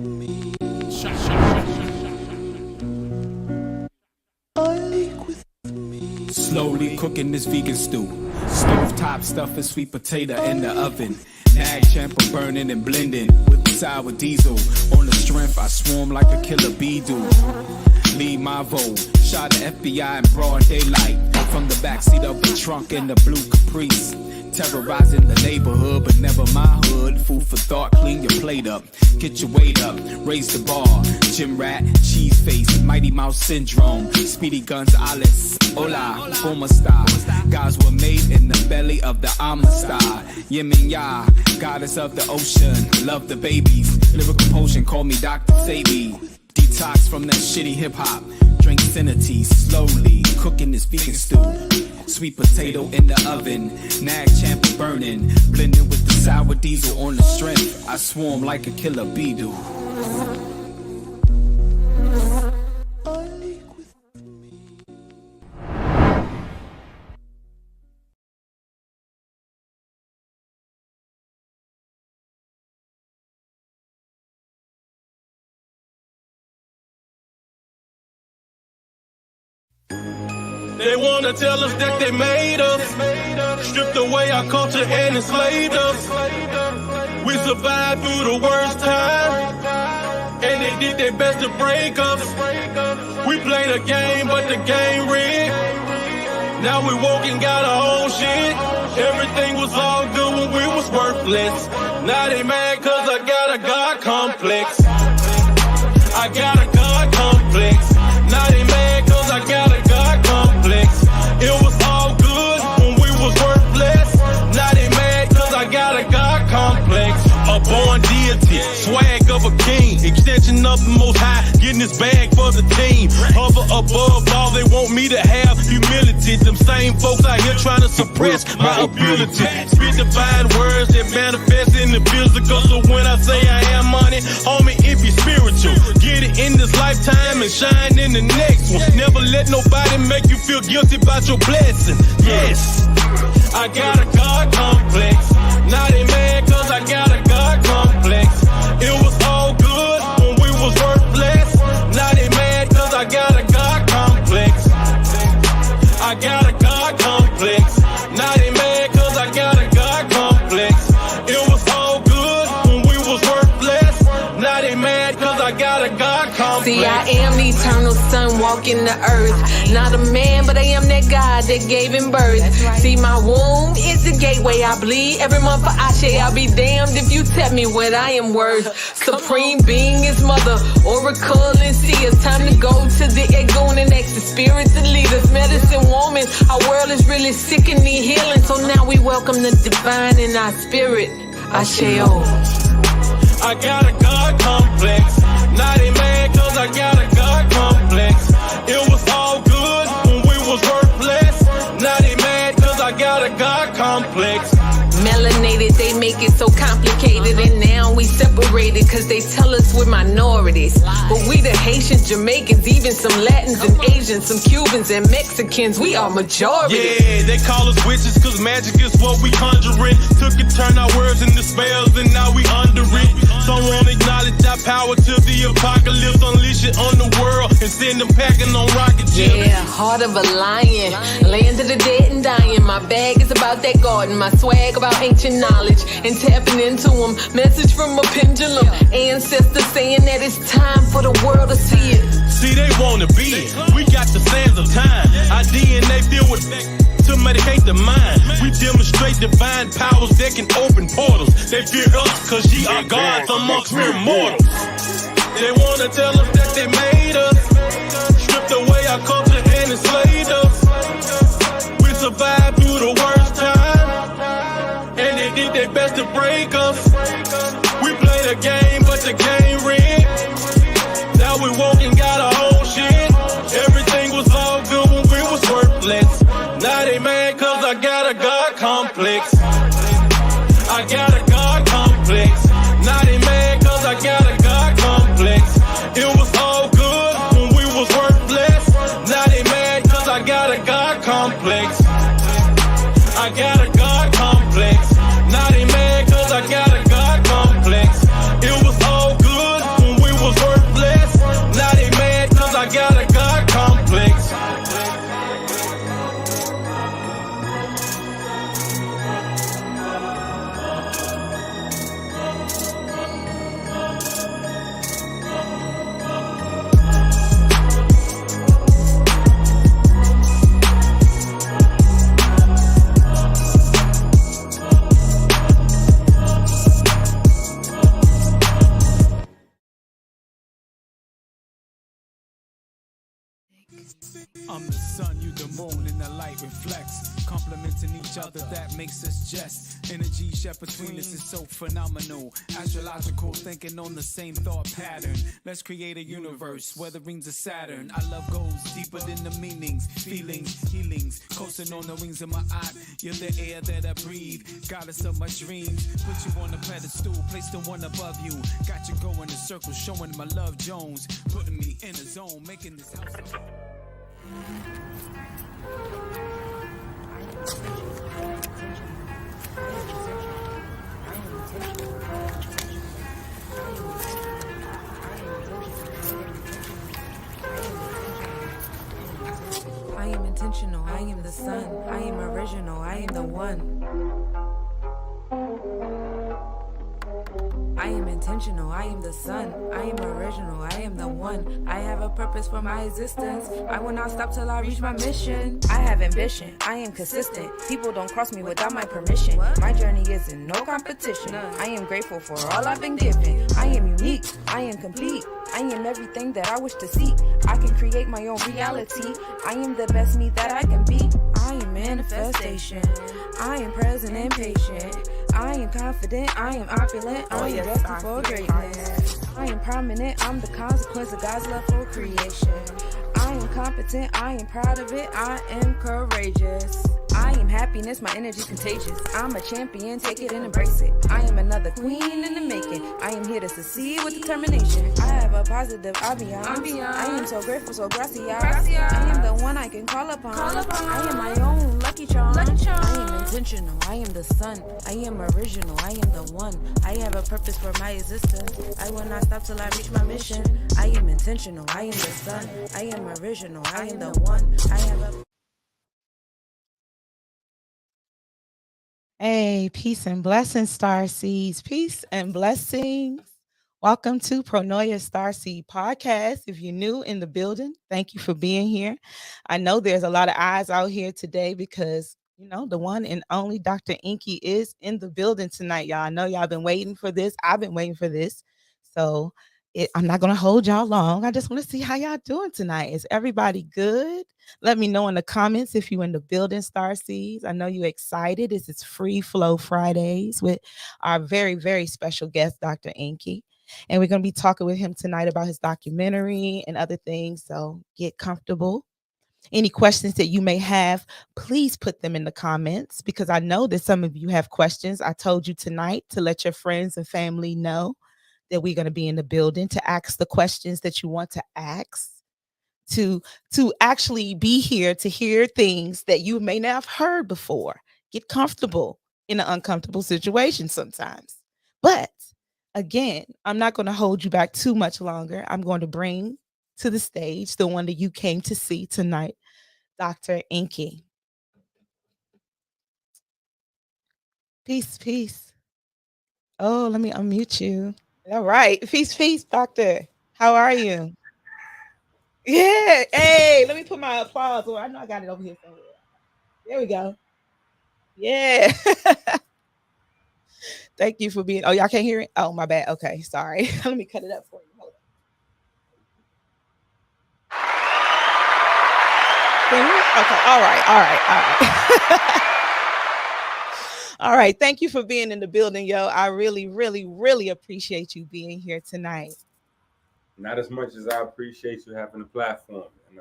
me. Slowly cooking this vegan stew. Stovetop stuffing sweet potato in the oven. Nag champa burning and blending with sour diesel. On the strength, I swarm like a killer bee do. Lead my vote. Shot the FBI in broad daylight. From the backseat of the trunk in the blue Caprice. Terrorizing the neighborhood, but never my hood. Food for thought, clean your plate up. Get your weight up, raise the bar. Gym rat, cheese face, Mighty Mouse syndrome. Speedy Gonzales, hola, former star. Guys were made in the belly of the Amistad. Yemen Ya, goddess of the ocean. Love the babies, lyrical potion, call me Dr. Sabi. Detox from that shitty hip hop. Drink Sanity, slowly cooking this vegan stew. Sweet potato in the oven, nag champa burning, blending with the sour diesel on the strength. I swarm like a killer bee do. They wanna tell us that they made us, stripped away our culture and enslaved us. We survived through the worst time, and they did their best to break us. We played a game, but the game rigged. Now we woke and got our own shit. Everything was all good when we was worthless. Now they mad cause I got a God complex. I got a God complex. Now they mad cause I got a God complex. It was all good when we was worthless. Now they mad cause I got a God complex. A born deity, swag of a king, extension of the most high, getting this bag for the team. Hover above all, they want me to have humility. Them same folks out here trying to suppress my ability. Spit divine words that manifest in the physical. So when I say I am money, homie, it be spiritual. Get it in this lifetime and shine in the next one. Never let nobody make you feel guilty about your blessing. Yes, I got a God complex. Now they mad cause I got a God complex. It was all good when we was worthless. Now they mad cause I got a God complex. I got a God complex. Now they mad cause I got a God complex. It was all good when we was worthless. Now they mad cause I got a God complex. See, I am the eternal son walking the earth. Not a man, but I am that God that gave him birth. See, my womb is the gateway I bleed. Every month for Ashe, I'll be damned if you tell me what I am worth. Supreme being is mother, oracle and seers. Time to go to the Egon and ask the spirit to lead us. Medicine woman, our world is really sick and need healing. So now we welcome the divine in our spirit. Ashe. I got a God complex. Now they mad cause I got a God complex. It was all good when we was worthless. Now they mad cause I got a God complex. Melanated, they make it so complicated, and now we separated cause they tell us we're minorities. But we the Haitians, Jamaicans, even some Latins and Asians, some Cubans and Mexicans, we are majority. Yeah, they call us witches cause magic is what we conjuring. Took and turned our words into spells and now we under it. Some won't acknowledge our power to the apocalypse. Unleash it on the world and send them packing on rocket ships. Yeah, heart of a lion, land of the dead and dying. My bag is about that garden, my swag about ancient knowledge and tapping into them. Message from a pendulum, ancestors saying that it's time for the world to see it. See, they wanna be it. We got the sands of time. Our DNA filled with to medicate the mind. We demonstrate divine powers that can open portals. They fear us cause ye are gods amongst mere mortals. They wanna tell us that they made us, stripped away our culture and enslaved us. We survived through the worst time, and they did their best to break us. We played a game, but the game rigged. Now we woke and got our own shit. Everything was all good when we was worthless. Now they mad cause I got a God complex. I got a God complex. Now they mad cause I got a God complex. It was all good when we was worthless. Now they mad cause I got a God complex. I got a God complex. Now they mad cause I got a God complex. It was all good when I'm the sun, you the moon, and the light reflects. Complementing each other, that makes us just. Energy shared between us is so phenomenal. Astrological thinking on the same thought pattern. Let's create a universe where the rings of Saturn. Our love goes deeper than the meanings, feelings, healings. Coasting on the wings of my eye. You're the air that I breathe. Goddess of my dreams. Put you on a pedestal, place the one above you. Got you going in circles, showing my love Jones. Putting me in a zone, making this house. I am intentional, I am the sun, I am original, I am the one. I am intentional, I am the sun, I am original, I am the one. I have a purpose for my existence. I will not stop till I reach my mission. I have ambition, I am consistent. People don't cross me without my permission. My journey is in no competition. I am grateful for all I've been given. I am unique, I am complete. I am everything that I wish to see. I can create my own reality. I am the best me that I can be. I am manifestation. I am present and patient. I am confident, I am opulent, I am destined for greatness. I am prominent, I'm the consequence of God's love for creation. I am competent, I am proud of it, I am courageous. I am happiness, my energy contagious. I'm a champion, take it and embrace it. I am another queen in the making. I am here to succeed with determination. I have a positive ambiance. I am so grateful, so gracias. I am the one I can call upon. I am my own lucky charm. I am intentional, I am the sun. I am original, I am the one. I have a purpose for my existence. I will not stop till I reach my mission. I am intentional, I am the sun. I am original, I am the one. I have a Hey, peace and blessings, Star Seeds. Peace and blessings. Welcome to Pronoia Star Seed Podcast. If you're new in the building, thank you for being here. I know there's a lot of eyes out here today because, the one and only Dr. Enqi is in the building tonight, y'all. I know y'all been waiting for this. I've been waiting for this. So I'm not going to hold y'all long. I just want to see how y'all doing tonight. Is everybody good? Let me know in the comments if you in the building, Star Seeds. I know you excited. This is Free Flow Fridays with our very, very special guest, Dr. Enqi. And we're going to be talking with him tonight about his documentary and other things. So get comfortable. Any questions that you may have, please put them in the comments because I know that some of you have questions. I told you tonight to let your friends and family know that we're going to be in the building to ask the questions that you want to ask, to actually be here to hear things that you may not have heard before. Get comfortable in an uncomfortable situation sometimes. But again, I'm not going to hold you back too much longer. I'm going to bring to the stage the one that you came to see tonight, Dr. Enqi. Peace, peace. Oh, let me unmute you. All right. Peace, doctor. How are you? Yeah. Hey, let me put my applause on. I know I got it over here somewhere. There we go. Yeah. Thank you for being. Oh, y'all can't hear it? Oh, my bad. Okay. Sorry. Let me cut it up for you. Hold on. Okay. All right. All right. Thank you for being in the building, yo. I really, really, really appreciate you being here tonight. Not as much as I appreciate you having a platform and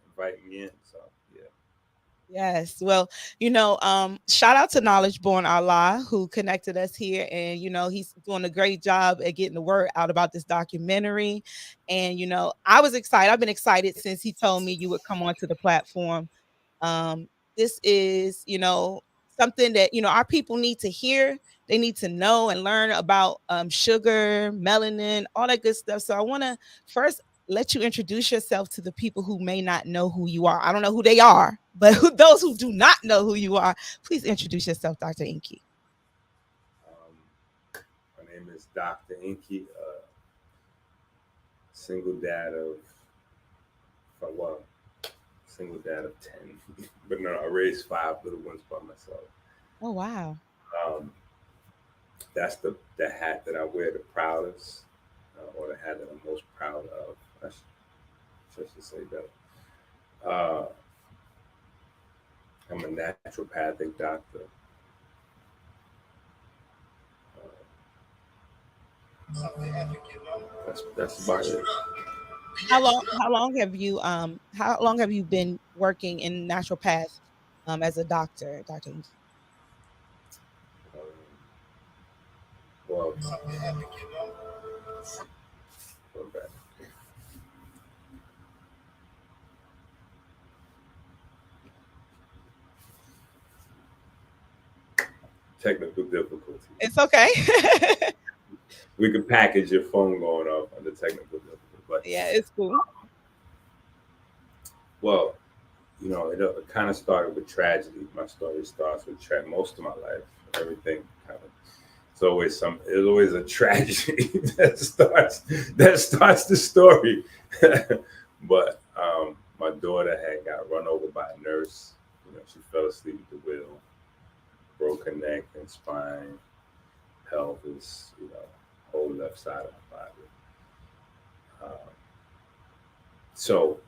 inviting me in. So, yeah. Yes. Well, shout out to Knowledge Born Allah who connected us here. And, he's doing a great job at getting the word out about this documentary. And, I was excited. I've been excited since he told me you would come onto the platform. This is, something that, our people need to hear. They need to know and learn about sugar, melanin, all that good stuff. So I want to first let you introduce yourself to the people who may not know who you are. I don't know who they are, but those who do not know who you are, please introduce yourself, Dr. Enqi. My name is Dr. Enqi, single dad of 10, but no, I raised 5 little ones by myself. Oh, wow. That's the hat that I wear the proudest, or the hat that I'm most proud of. I should say that. Uh, I'm a naturopathic doctor. That's about it. How long have you been working in naturopath as a doctor, Dr. Enqi? Um, well, go back. Technical difficulty. It's okay. We could package your phone going off under technical difficulty, but Yeah, it's cool. well, it kind of started with tragedy. My story starts with most of my life. Everything kind of there's always a tragedy that starts the story. But my daughter had got run over by a nurse. She fell asleep at the wheel, broke her neck and spine, pelvis, whole left side of her body. So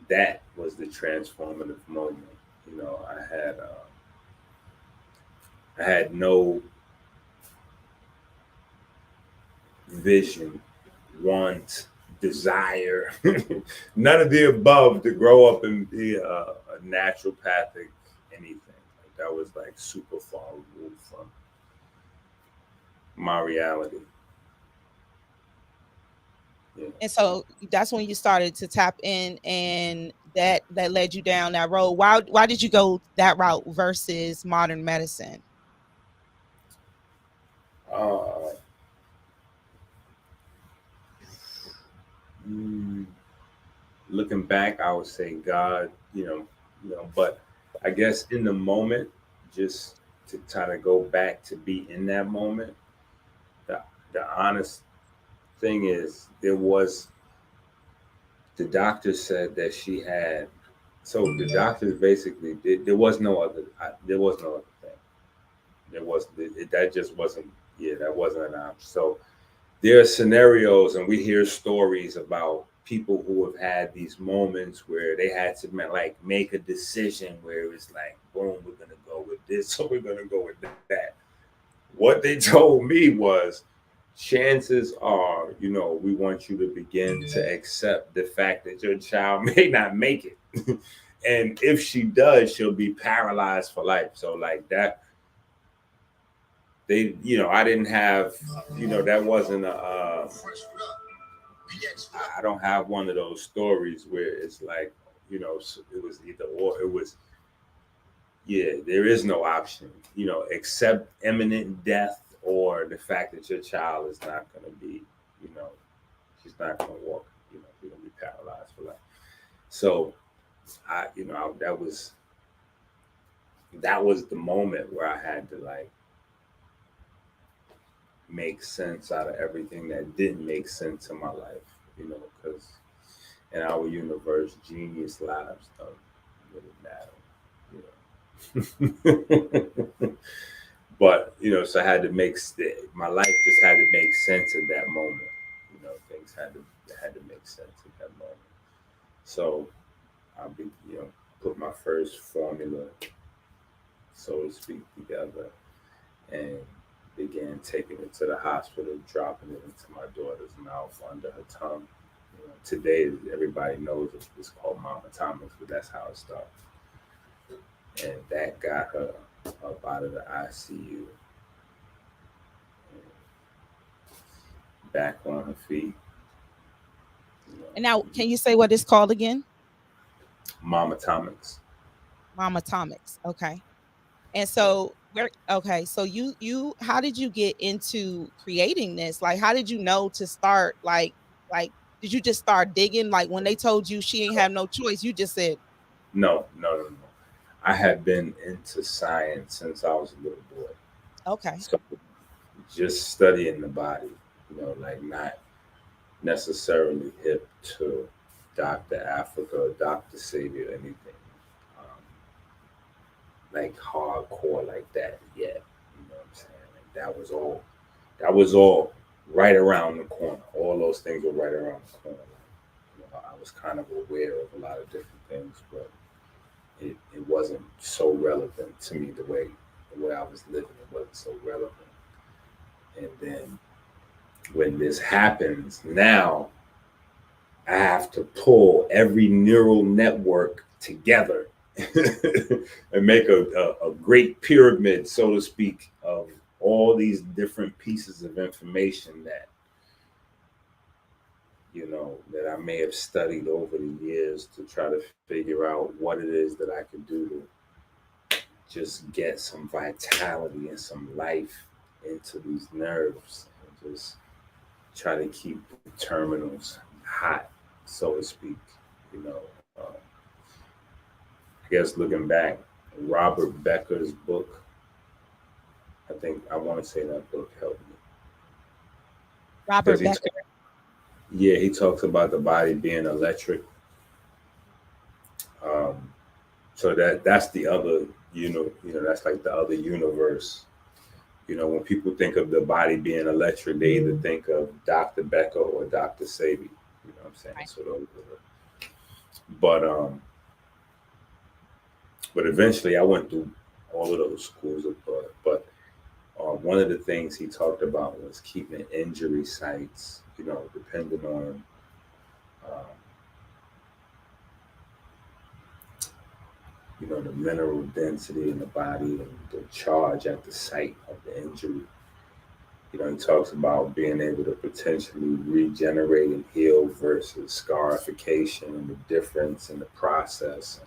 that was the transformative moment. I had no vision, want, desire, none of the above to grow up and be a naturopathic anything. Like, that was like super far removed from my reality. Yeah. And so that's when you started to tap in, and that led you down that road. Why did you go that route versus modern medicine? Looking back, I would say God, but I guess in the moment, just to try to go back to be in that moment, the honest thing is the doctor said that she had, so the doctors basically there was no other thing. That just wasn't, that wasn't an option. So there are scenarios, and we hear stories about people who have had these moments where they had to make a decision where it was like, boom, we're gonna go with this, or we're gonna go with that. What they told me was, chances are, we want you to begin to accept the fact that your child may not make it. And if she does, she'll be paralyzed for life. So like that, I didn't have, that wasn't I don't have one of those stories where it's like, it was either or. It was, there is no option, except imminent death, or the fact that your child is not going to be, she's not going to walk, she's going to be paralyzed for life. So that was the moment where I had to make sense out of everything that didn't make sense in my life, because in our universe, genius lives don't really matter, But so I had to my life just had to make sense in that moment. Things had to make sense in that moment. So I put my first formula, so to speak, together, and began taking it to the hospital, dropping it into my daughter's mouth under her tongue. Today everybody knows it's called Mama Thomas, but that's how it started. And that got her up out of the ICU, back on her feet. And now, can you say what it's called again? Mama Thomas. Mama Thomas. Okay. And so so you how did you get into creating this? Like, how did you know to start? Like did you just start digging? Like, when they told you she ain't have no choice, you just said no. I had been into science since I was a little boy. Okay. So just studying the body, not necessarily hip to Dr. Africa or Dr. Savior or anything. Like hardcore like that yet. You know what I'm saying? Like that was all right around the corner. All those things were right around the corner. I was kind of aware of a lot of different things, but it wasn't so relevant to me the way I was living. It wasn't so relevant. And then when this happens, now I have to pull every neural network together and make a great pyramid, so to speak, of all these different pieces of information that, that I may have studied over the years to try to figure out what it is that I could do to just get some vitality and some life into these nerves and just try to keep the terminals hot, so to speak. I guess looking back, Robert Becker's book, I want to say that book helped me. Robert Becker. He talks about the body being electric. So that's the other, that's like the other universe. When people think of the body being electric, they either think of Dr. Becker or Dr. Sabi. You know what I'm saying? Right. So those but eventually I went through all of those schools of thought. But one of the things he talked about was keeping injury sites, depending on the mineral density in the body and the charge at the site of the injury. He talks about being able to potentially regenerate and heal versus scarification and the difference in the process.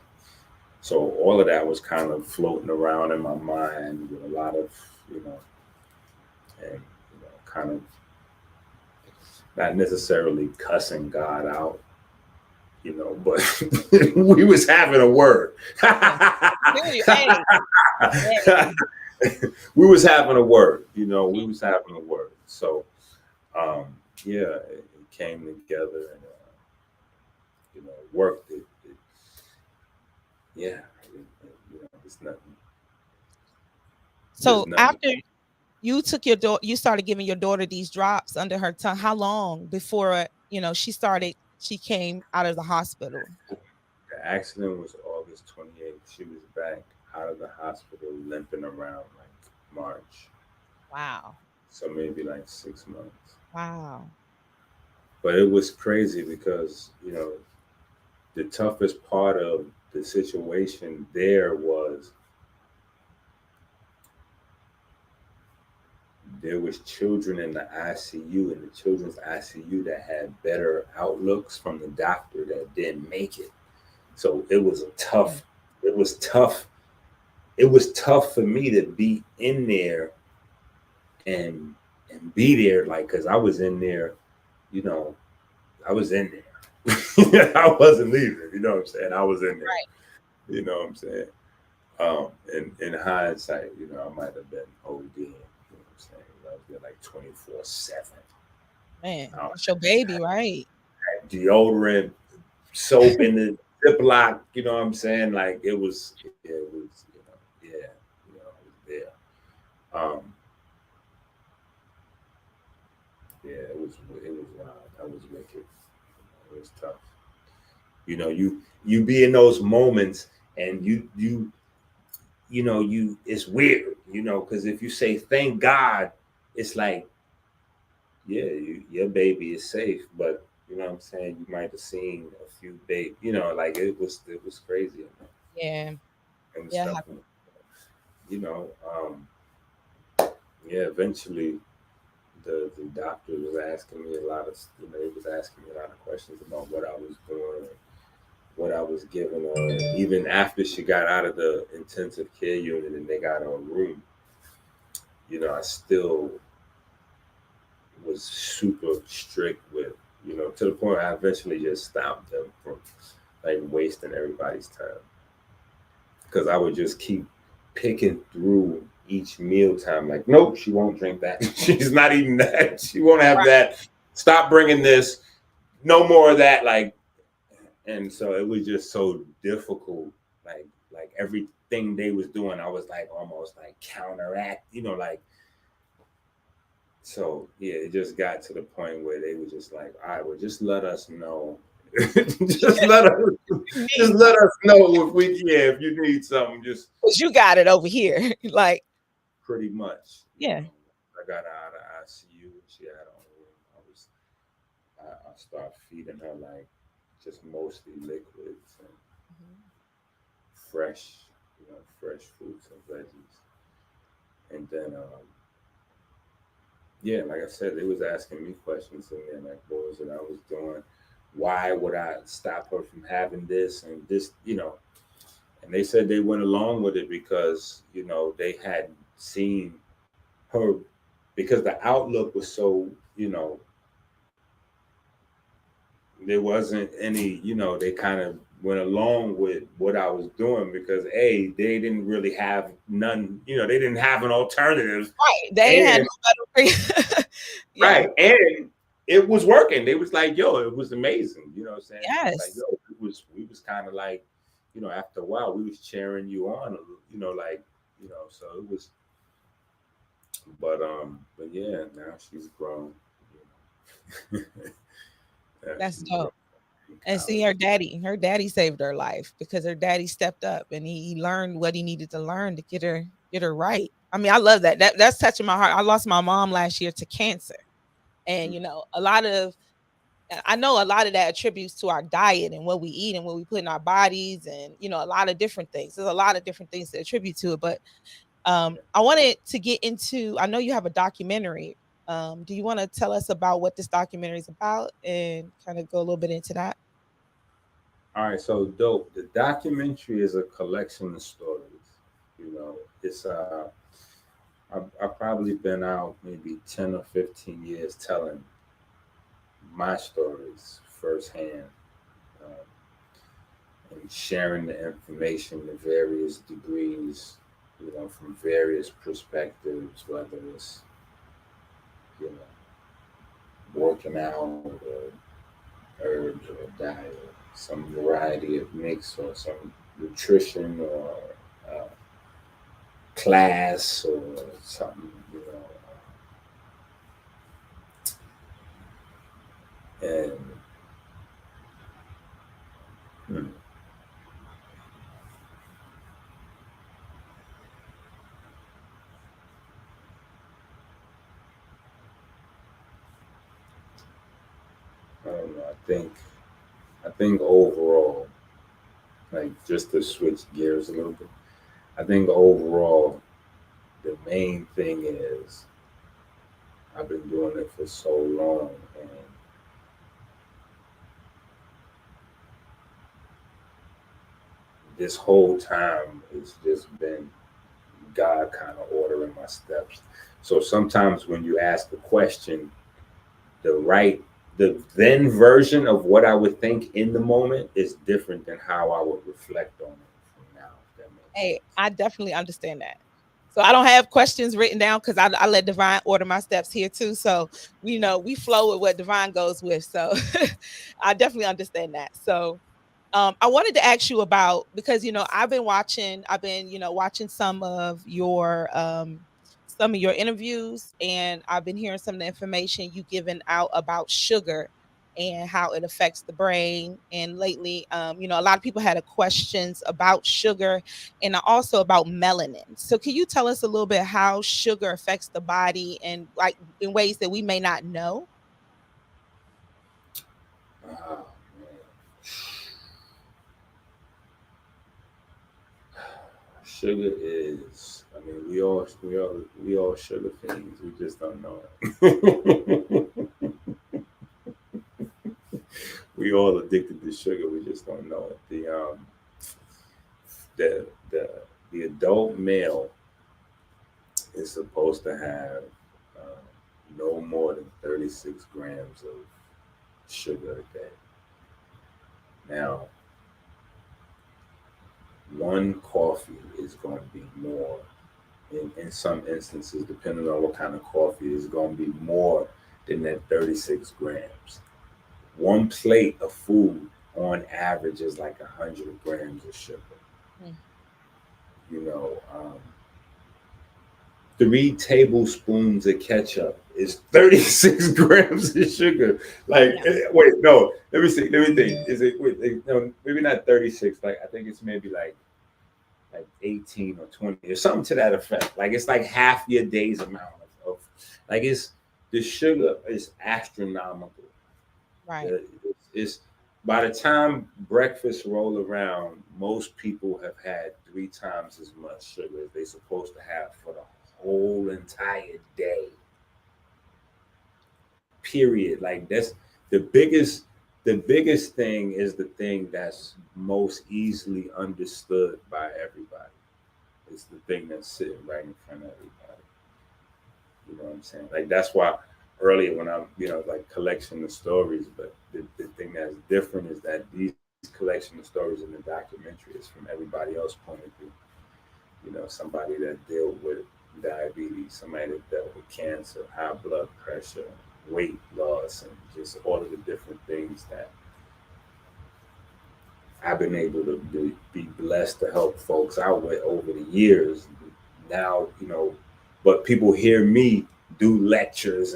So all of that was kind of floating around in my mind with a lot of, kind of not necessarily cussing God out, but we was having a word. We was having a word, we was having a word. So, it came together and, worked. It's nothing. So after you took your daughter, you started giving your daughter these drops under her tongue. How long before, she came out of the hospital? The accident was August 28th. She was back out of the hospital limping around like March. Wow. So maybe like 6 months. Wow. But it was crazy because, the toughest part of the situation there was there was children in the ICU, in the children's ICU, that had better outlooks from the doctor that didn't make it. So it was tough for me to be in there and be there, like, because I was in there, I was in there. I wasn't leaving, you know what I'm saying? I was in there. Right. You know what I'm saying? In hindsight, I might have been OD. You know what I'm saying? I was there like 24/7. Man, that's your baby, right? Deodorant, soap in the Ziploc. You know what I'm saying? Like it was I was there. It was wild. That was wicked. It was tough. You be in those moments and you it's weird, because if you say thank God, it's like, your baby is safe, but you know what I'm saying, you might have seen a few babies, like it was crazy. Yeah. It was stuff, eventually the doctor was asking me a lot of, he was asking me a lot of questions about what I was doing, what I was giving her. Even after she got out of the intensive care unit and they got her a room, I still was super strict with, to the point I eventually just stopped them from like wasting everybody's time. Because I would just keep picking through each mealtime, like, nope, she won't drink that. She's not eating that. She won't have that. Stop bringing this. No more of that. Like, and so it was just so difficult. Like everything they was doing, I was like almost like counteract, like. So it just got to the point where they were just like, all right, well, just let us know just let us know if you need something. Just because you got it over here, like pretty much. yeah. I got her out of ICU. She had I start feeding her like just mostly liquids and fresh, fresh fruits and veggies. And then, yeah, like I said, they was asking me questions in there, like what was it I was doing? Why would I stop her from having this and this, And they said they went along with it because, they had seen her, because the outlook was so, there wasn't any, they kind of went along with what I was doing because they didn't really have none, they didn't have an alternative. Right. They had no better yeah. Right. And it was working. They was like, yo, it was amazing. You know what I'm saying? Yes. Like, yo, we was kind of like, after a while we was cheering you on, so it was, but yeah, now she's grown. That's dope. And see, her daddy saved her life because her daddy stepped up and he learned what he needed to learn to get her right. I mean, I love that. That's touching my heart. I lost my mom last year to cancer. And I know a lot of that attributes to our diet and what we eat and what we put in our bodies and a lot of different things. There's a lot of different things to attribute to it. But I wanted to get into, I know you have a documentary. Do you want to tell us about what this documentary is about and kind of go a little bit into that? All right, so dope. The documentary is a collection of stories. It's I've probably been out maybe 10 or 15 years telling my stories firsthand, and sharing the information to various degrees, from various perspectives, whether it's working out or herbs or diet, some variety of mix or some nutrition or class or something, and I don't know. I think overall, like just to switch gears a little bit, I think overall, the main thing is I've been doing it for so long, and this whole time it's just been God kind of ordering my steps. So sometimes when you ask a question, the then version of what I would think in the moment is different than how I would reflect on it from now. Hey, I definitely understand that. So I don't have questions written down because I let Divine order my steps here too. So we flow with what Divine goes with. So I definitely understand that. So I wanted to ask you about, because I've been watching some of your interviews, and I've been hearing some of the information you given out about sugar and how it affects the brain. And lately, a lot of people had questions about sugar and also about melanin. So can you tell us a little bit how sugar affects the body and like in ways that we may not know? Sugar is, I mean, we all sugar fiends. We just don't know it. We all addicted to sugar. We just don't know it. The adult male is supposed to have no more than 36 grams of sugar a day. Now, one coffee is going to be more, in some instances, depending on what kind of coffee, is going to be more than that 36 grams. One plate of food on average is like 100 grams of sugar. 3 tablespoons of ketchup is 36 grams of sugar. Like, wait, no, let me see. Let me think. Is it, wait, no, maybe not 36. Like, I think it's maybe like 18 or 20 or something to that effect. Like, it's like half your day's amount of like, it's, the sugar is astronomical. Right. It's by the time breakfast roll around, most people have had 3 times as much sugar as they're supposed to have for the whole entire day. Period. Like, that's the biggest thing is the thing that's most easily understood by everybody. It's the thing that's sitting right in front of everybody. You know what I'm saying? Like, that's why earlier when I'm, like, collection of stories, but the thing that's different is that these collection of stories in the documentary is from everybody else's point of view. Somebody that dealt with diabetes, somebody that dealt with cancer, high blood pressure, weight loss, and just all of the different things that I've been able to be blessed to help folks out with over the years. Now, but people hear me do lectures,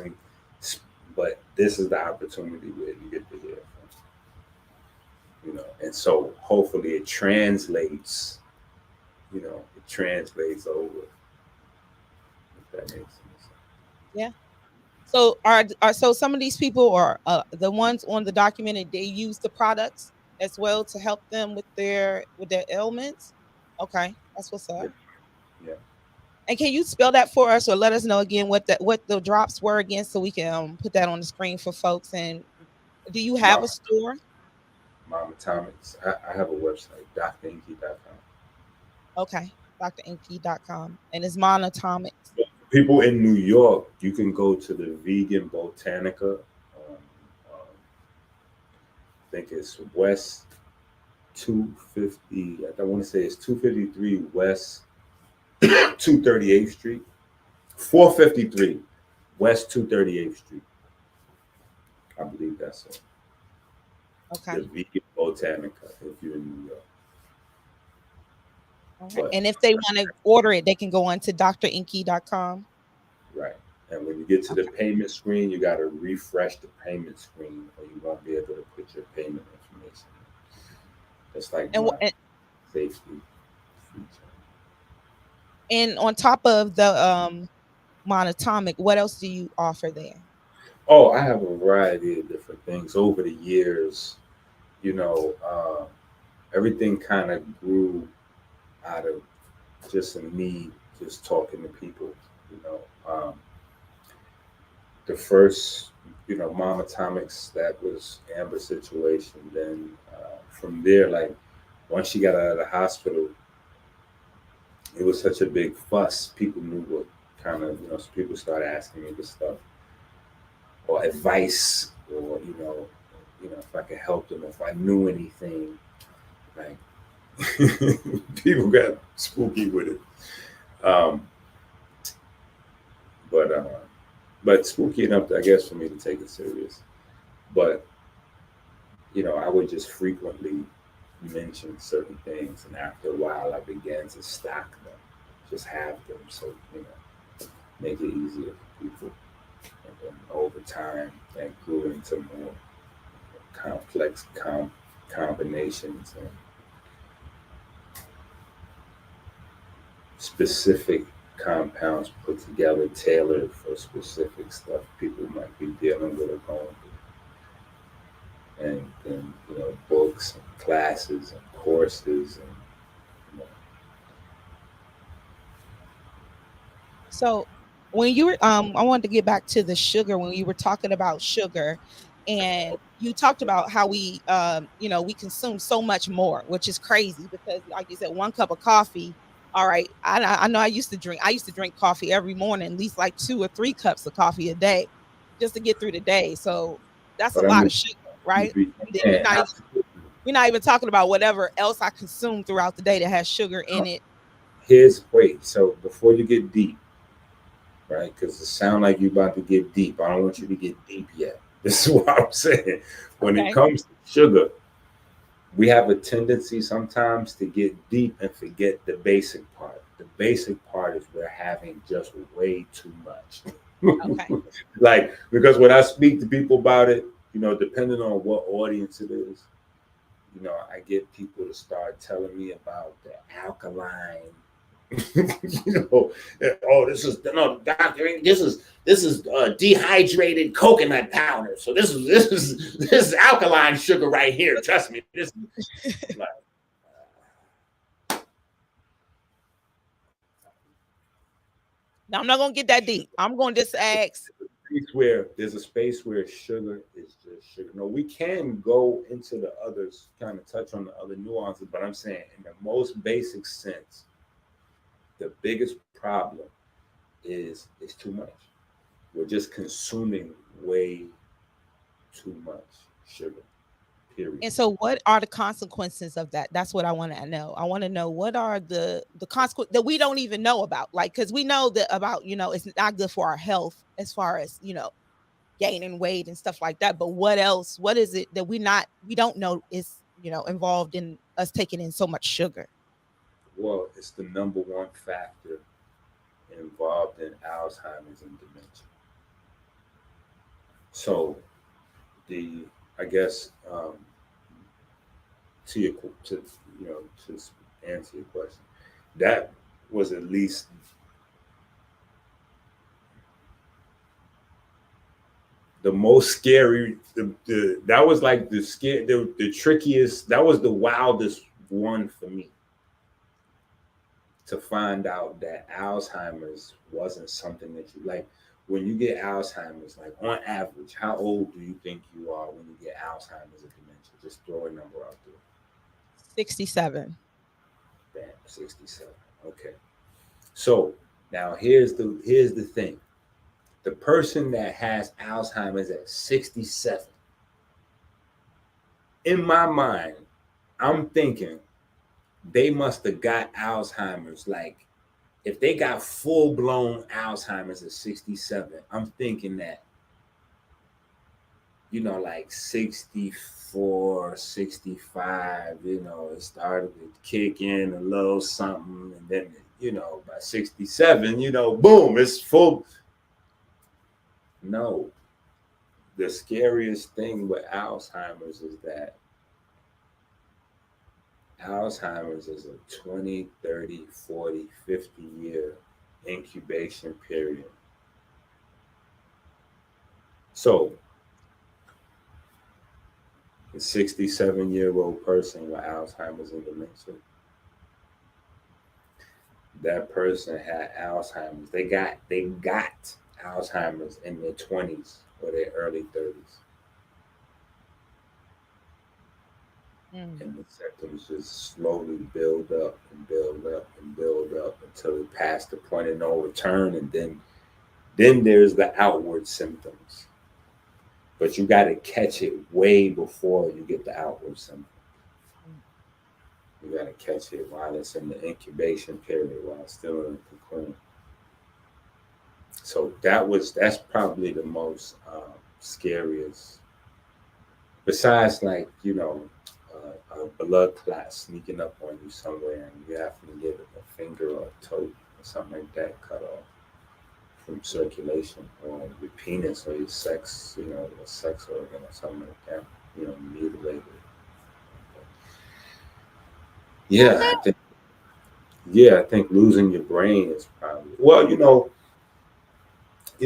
but this is the opportunity where you get to hear from, and so hopefully it translates, it translates over, if that makes sense. Yeah. So so some of these people are the ones on the documented, they use the products as well to help them with their ailments. Okay, that's what's up. Yeah. And can you spell that for us, or let us know again what the drops were again, so we can put that on the screen for folks? And do you have a store? Mom Atomics. I have a website, drenqi.com. Okay, drenqi.com, and it's monatomics. People in New York, you can go to the Vegan Botanica. I think it's West 250. I want to say it's 253 West 238th Street. 453 West 238th Street. I believe that's it. Okay. The Vegan Botanica, if you're in New York. Right. And if they want to order it, they can go on to drenqi.com. Right. And when you get to the payment screen, you got to refresh the payment screen, or you won't be able to put your payment information. That's like my safety feature. And on top of the monatomic, what else do you offer there? Oh, I have a variety of different things over the years. Everything kind of grew out of just a need, just talking to people. The first, Mom Atomics, that was Amber's situation. Then from there, like, once she got out of the hospital, it was such a big fuss. People knew what kind of, so people started asking me this stuff, or advice, or, if I could help them, if I knew anything. Like, people got spooky with it. But spooky enough, I guess, for me to take it serious. But, I would just frequently mention certain things, and after a while I began to stock them, just have them, so, make it easier for people. And then over time, that grew into more complex combinations and specific compounds put together, tailored for specific stuff people might be dealing with or going through. And then, books and classes and courses and, So when you were I wanted to get back to the sugar, when you were talking about sugar, and you talked about how we we consume so much more, which is crazy, because like you said, 1 cup of coffee. All right, I know I used to drink coffee every morning, at least like 2 or 3 cups of coffee a day, just to get through the day. So that's a lot of sugar, right? And then we're not even talking about whatever else I consume throughout the day that has sugar in it. So before you get deep, right? Because it sounds like you're about to get deep. I don't want you to get deep yet. This is what I'm saying. When it comes to sugar, we have a tendency sometimes to get deep and forget the basic part. The basic part is we're having just way too much. Okay. Like, because when I speak to people about it, depending on what audience it is, I get people to start telling me about the alkaline. Oh, this is no doctor. This is dehydrated coconut powder. So this is alkaline sugar right here. Trust me. This is like, Now I'm not gonna get that deep. I'm gonna just ask. there's a space where sugar is just sugar. No, we can go into the others, kind of touch on the other nuances, but I'm saying in the most basic sense, the biggest problem is too much. We're just consuming way too much sugar. Period. And so, what are the consequences of that? That's what I want to know. I want to know what are the consequences that we don't even know about. Like, because we know that about it's not good for our health as far as gaining weight and stuff like that. But what else? What is it that we don't know is involved in us taking in so much sugar? Well, it's the number one factor involved in Alzheimer's and dementia. So, I guess to answer your question, that was at least the most scary. That was like the trickiest. That was the wildest one for me, to find out that Alzheimer's wasn't something that you like. When you get Alzheimer's, like on average, how old do you think you are when you get Alzheimer's or dementia? Just throw a number out there. 67. Bam, 67. Okay. So now here's the thing. The person that has Alzheimer's at 67, in my mind, I'm thinking they must have got Alzheimer's. Like, if they got full-blown Alzheimer's at 67, I'm thinking that, like 64, 65, it started to kick in a little something. And then, by 67, boom, it's full. No. The scariest thing with Alzheimer's is that Alzheimer's is a 20, 30, 40, 50 year incubation period. So, a 67-year-old person with Alzheimer's and dementia, that person had Alzheimer's. They got Alzheimer's in their 20s or their early 30s. And the symptoms just slowly build up and build up and build up until it passed the point of no return. And then there's the outward symptoms. But you got to catch it way before you get the outward symptoms. You got to catch it while it's in the incubation period, while it's still in the cocoon. So that's probably the most scariest. Besides, like, a blood clot sneaking up on you somewhere and you having to get a finger or a toe or something like that cut off from circulation, or your penis or your sex, your sex organ or something like that, mutilated. I think losing your brain is probably,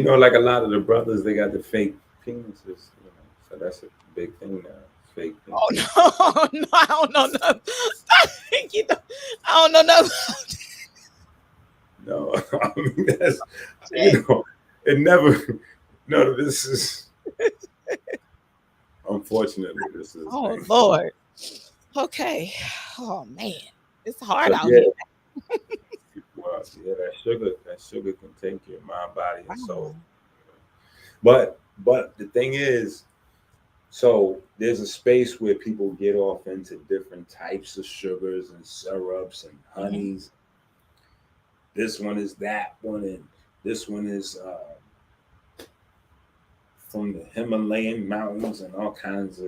like a lot of the brothers, they got the fake penises, so that's a big thing now. Fake penis. Oh no, I don't know nothing. I don't know nothing. No, I mean, that's, it never, no, this is, unfortunately, this is. Oh, Lord. Okay. Oh, man. It's hard out here. Well, that sugar can take your mind, body, and soul. But the thing is, so there's a space where people get off into different types of sugars and syrups and honeys. This one is that one, and this one is from the Himalayan mountains and all kinds of,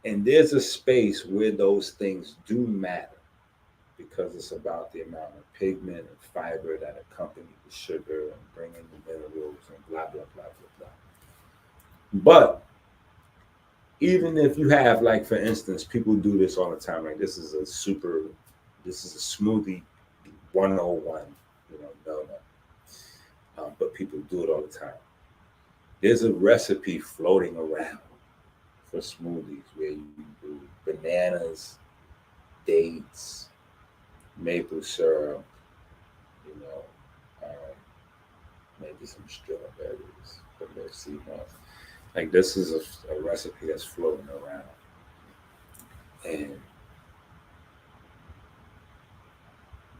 And there's a space where those things do matter. because it's about the amount of pigment and fiber that accompany the sugar and bringing the minerals and blah blah blah blah blah. But even if you have, like, for instance, people do this all the time. Like, this is a smoothie 101. No. But people do it all the time. There's a recipe floating around for smoothies where you do bananas, dates, maple syrup, maybe some strawberries, but no semoss. Like, this is a recipe that's floating around, and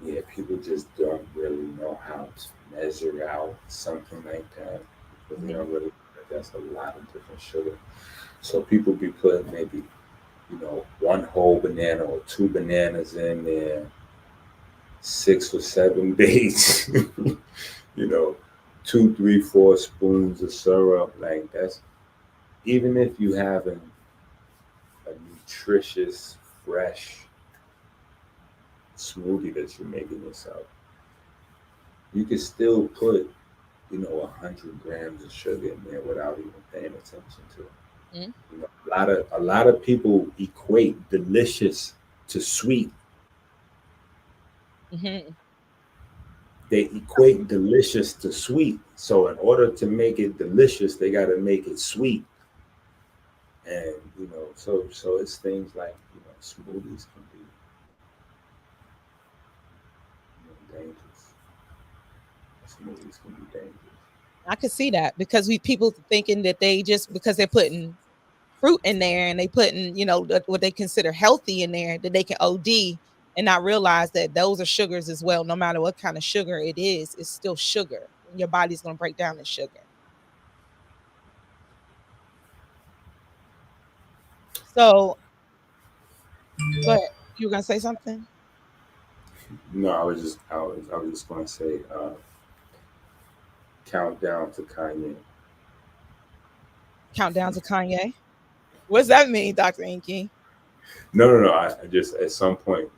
yeah, people just don't really know how to measure out something like that, because they don't really. That's a lot of different sugar. So people be putting maybe, one whole banana or two bananas in there, 6 or 7 dates, 2, 3, 4 spoons of syrup. Like, that's, even if you having a nutritious, fresh smoothie that you're making yourself, you can still put 100 grams of sugar in there without even paying attention to it. A lot of people equate delicious to sweet. Mm-hmm. They equate delicious to sweet. So in order to make it delicious, they got to make it sweet. And so it's things like smoothies can be dangerous. Smoothies can be dangerous. I could see that, because people thinking that they just, because they're putting fruit in there and they putting, what they consider healthy in there, that they can OD and not realize that those are sugars as well. No matter what kind of sugar it is, it's still sugar. Your body's going to break down the sugar. So, go ahead. You were going to say something? No, I was just going to say, countdown to Kanye. Countdown to Kanye? What's that mean, Dr. Enqi? No. I just, at some point,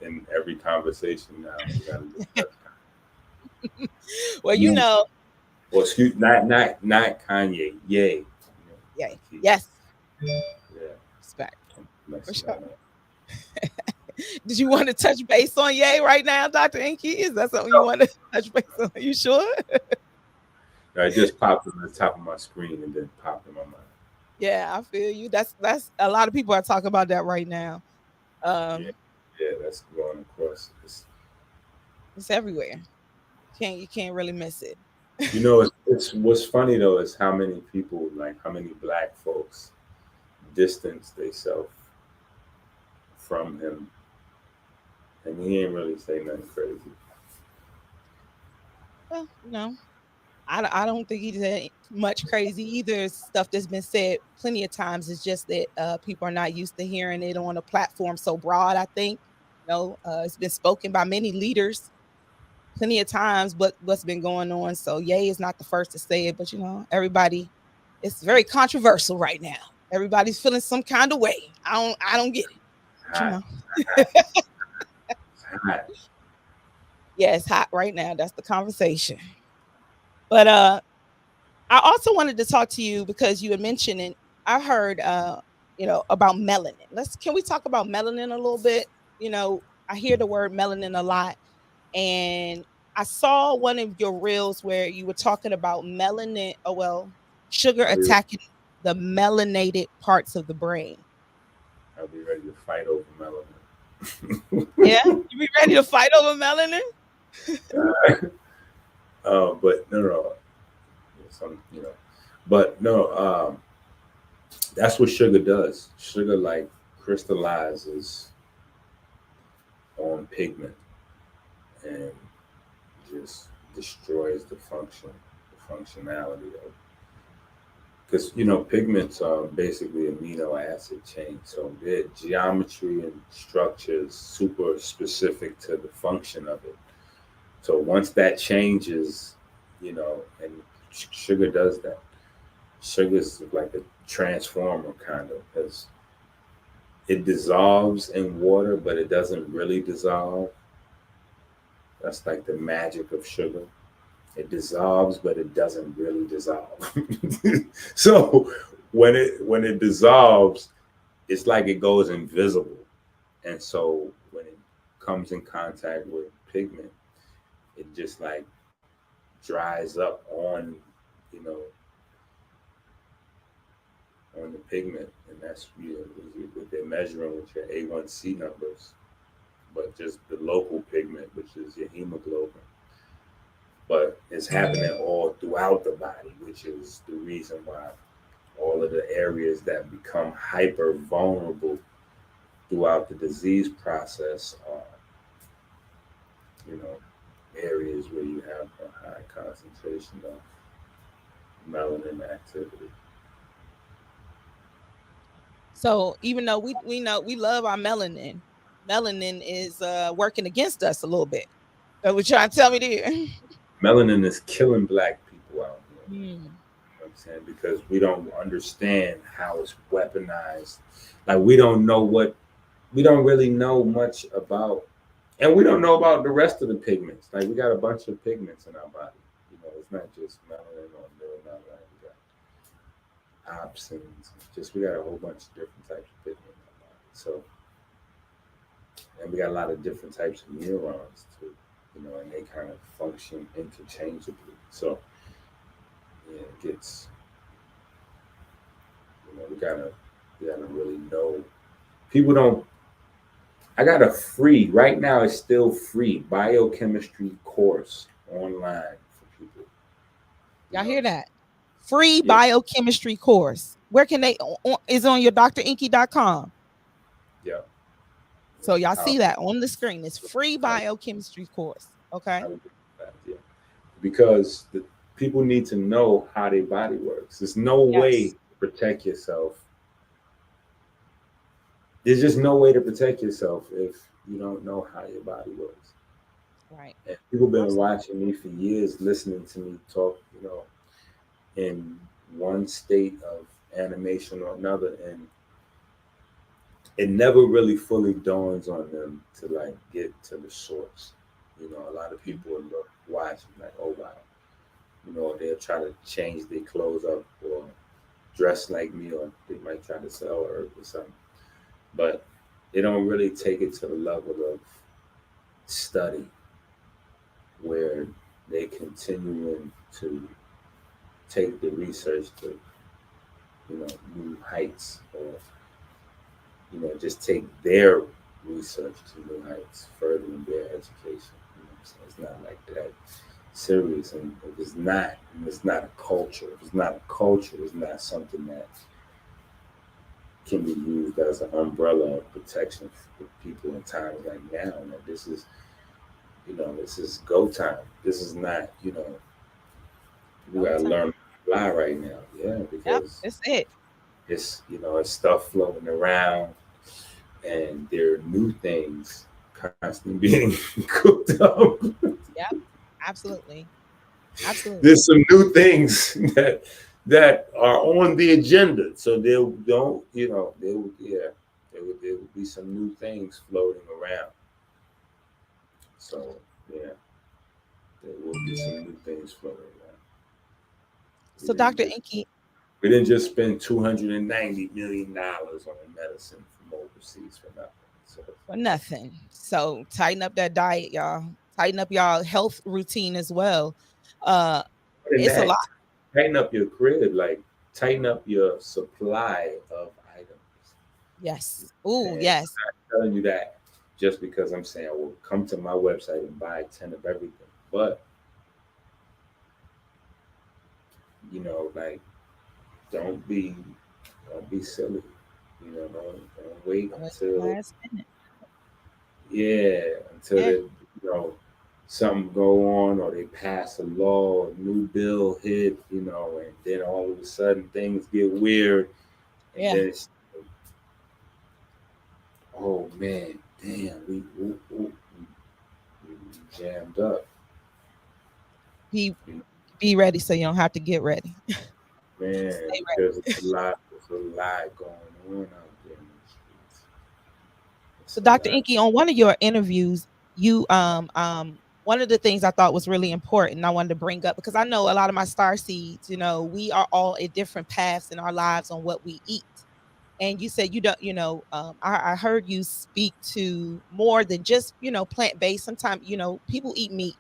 in every conversation now, we got to discuss. Well, Well, excuse, not Kanye. Yay. Yay. Yes. Yeah. Respect. For sure. Did you want to touch base on Ye right now, Dr. Enqi? Is that something you want to touch base on? Are you sure? I just popped on the top of my screen and then popped in my mind. Yeah, I feel you. That's a lot of people are talking about that right now. Yeah, that's going across. It's everywhere. You can't really miss it. It's what's funny though is how many people, like how many Black folks, distance themselves from him, and he ain't really say nothing crazy. Well, I don't think he said much crazy either. Stuff that's been said plenty of times. It's just that people are not used to hearing it on a platform so broad. I think it's been spoken by many leaders plenty of times, but what's been going on. So Ye is not the first to say it, but everybody, it's very controversial right now. Everybody's feeling some kind of way. I don't get it. Hot. It's hot. Yeah, it's hot right now. That's the conversation. But I also wanted to talk to you because you had mentioned it. I heard about melanin. Can we talk about melanin a little bit? I hear the word melanin a lot. And I saw one of your reels where you were talking about melanin, sugar attacking the melanated parts of the brain. I'll be ready to fight over melanin. Yeah, you be ready to fight over melanin? But no. But no, that's what sugar does. Sugar, like, crystallizes on pigment and just destroys the functionality of it. Because pigments are basically amino acid chains, so their geometry and structure is super specific to the function of it. So once that changes, and sugar does that. Sugar is like a transformer, kind of, because it dissolves in water, but it doesn't really dissolve. That's like the magic of sugar. It dissolves, but it doesn't really dissolve. So when it dissolves, it's like it goes invisible. And so when it comes in contact with pigment, it just like dries up on, you know, on the pigment, and that's what they're measuring with your A1C numbers, but just the local pigment, which is your hemoglobin. But it's happening all throughout the body, which is the reason why all of the areas that become hyper vulnerable throughout the disease process are, you know, areas where you have a high concentration of melanin activity. So even though we know we love our melanin, melanin is working against us a little bit. So what you trying to tell me there? Melanin is killing black people out here. Mm. You know what I'm saying? Because we don't understand how it's weaponized. Like we don't really know much about, and we don't know about the rest of the pigments. Like we got a bunch of pigments in our body. You know, it's not just melanin or neuromelanin. We got opsins. Just we got a whole bunch of different types of pigment in our body. So, and we got a lot of different types of neurons too. You know, and they kind of function interchangeably. So, yeah, it gets. You know, we gotta really know. People don't. I got a free right now. It's still free biochemistry course online for people. Y'all hear that? Free Yeah. biochemistry course. Where can they is on your drenqi.com. Yeah. So y'all see that on the screen. It's free biochemistry course. Okay. Yeah. Because the people need to know how their body works. There's no way to protect yourself. There's just no way to protect yourself if you don't know how your body works. Right. And people been watching me for years, listening to me talk, you know, in one state of animation or another, and it never really fully dawns on them to like get to the source. You know, a lot of people will look, watch, like, oh wow, you know, they'll try to change their clothes up or dress like me, or they might try to sell herb or something, but they don't really take it to the level of study where they continuing to take the research to, you know, new heights, or you know, just take their research to new heights, furthering their education. You know, so it's not like that serious, and if it's not, and it's not a culture. If it's not a culture, it's not something that can be used as an umbrella of protection for people in times like now. That this is, you know, this is go time. This is not, you know, we gotta learn to fly right now. Yeah, because that's it. It's, you know, it's stuff floating around, and there are new things constantly being cooked up. Yep, absolutely. Absolutely. There's some new things that are on the agenda. So there don't, you know, there will be some new things floating around. So yeah, there will be some new things floating around. So Dr. Enqi, we didn't just spend $290 million on medicine from overseas for nothing. So, for nothing. So tighten up that diet, y'all. Tighten up y'all health routine as well. It's a lot. Tighten up your crib, like tighten up your supply of items. Yes. Oh, yes. I'm not telling you that just because I'm saying, well, come to my website and buy 10 of everything. But, you know, like, don't be silly. You know, don't wait until they, you know, something go on, or they pass a law, a new bill hit, you know, and then all of a sudden things get weird, and then it's, oh man, damn, we jammed up. Be ready so you don't have to get ready. Man, because it's a lot going on out there in the streets. So Dr. Enqi, on one of your interviews, you one of the things I thought was really important I wanted to bring up, because I know a lot of my star seeds, we are all at different paths in our lives on what we eat. And you said you don't, I heard you speak to more than just, plant-based. Sometimes, people eat meat,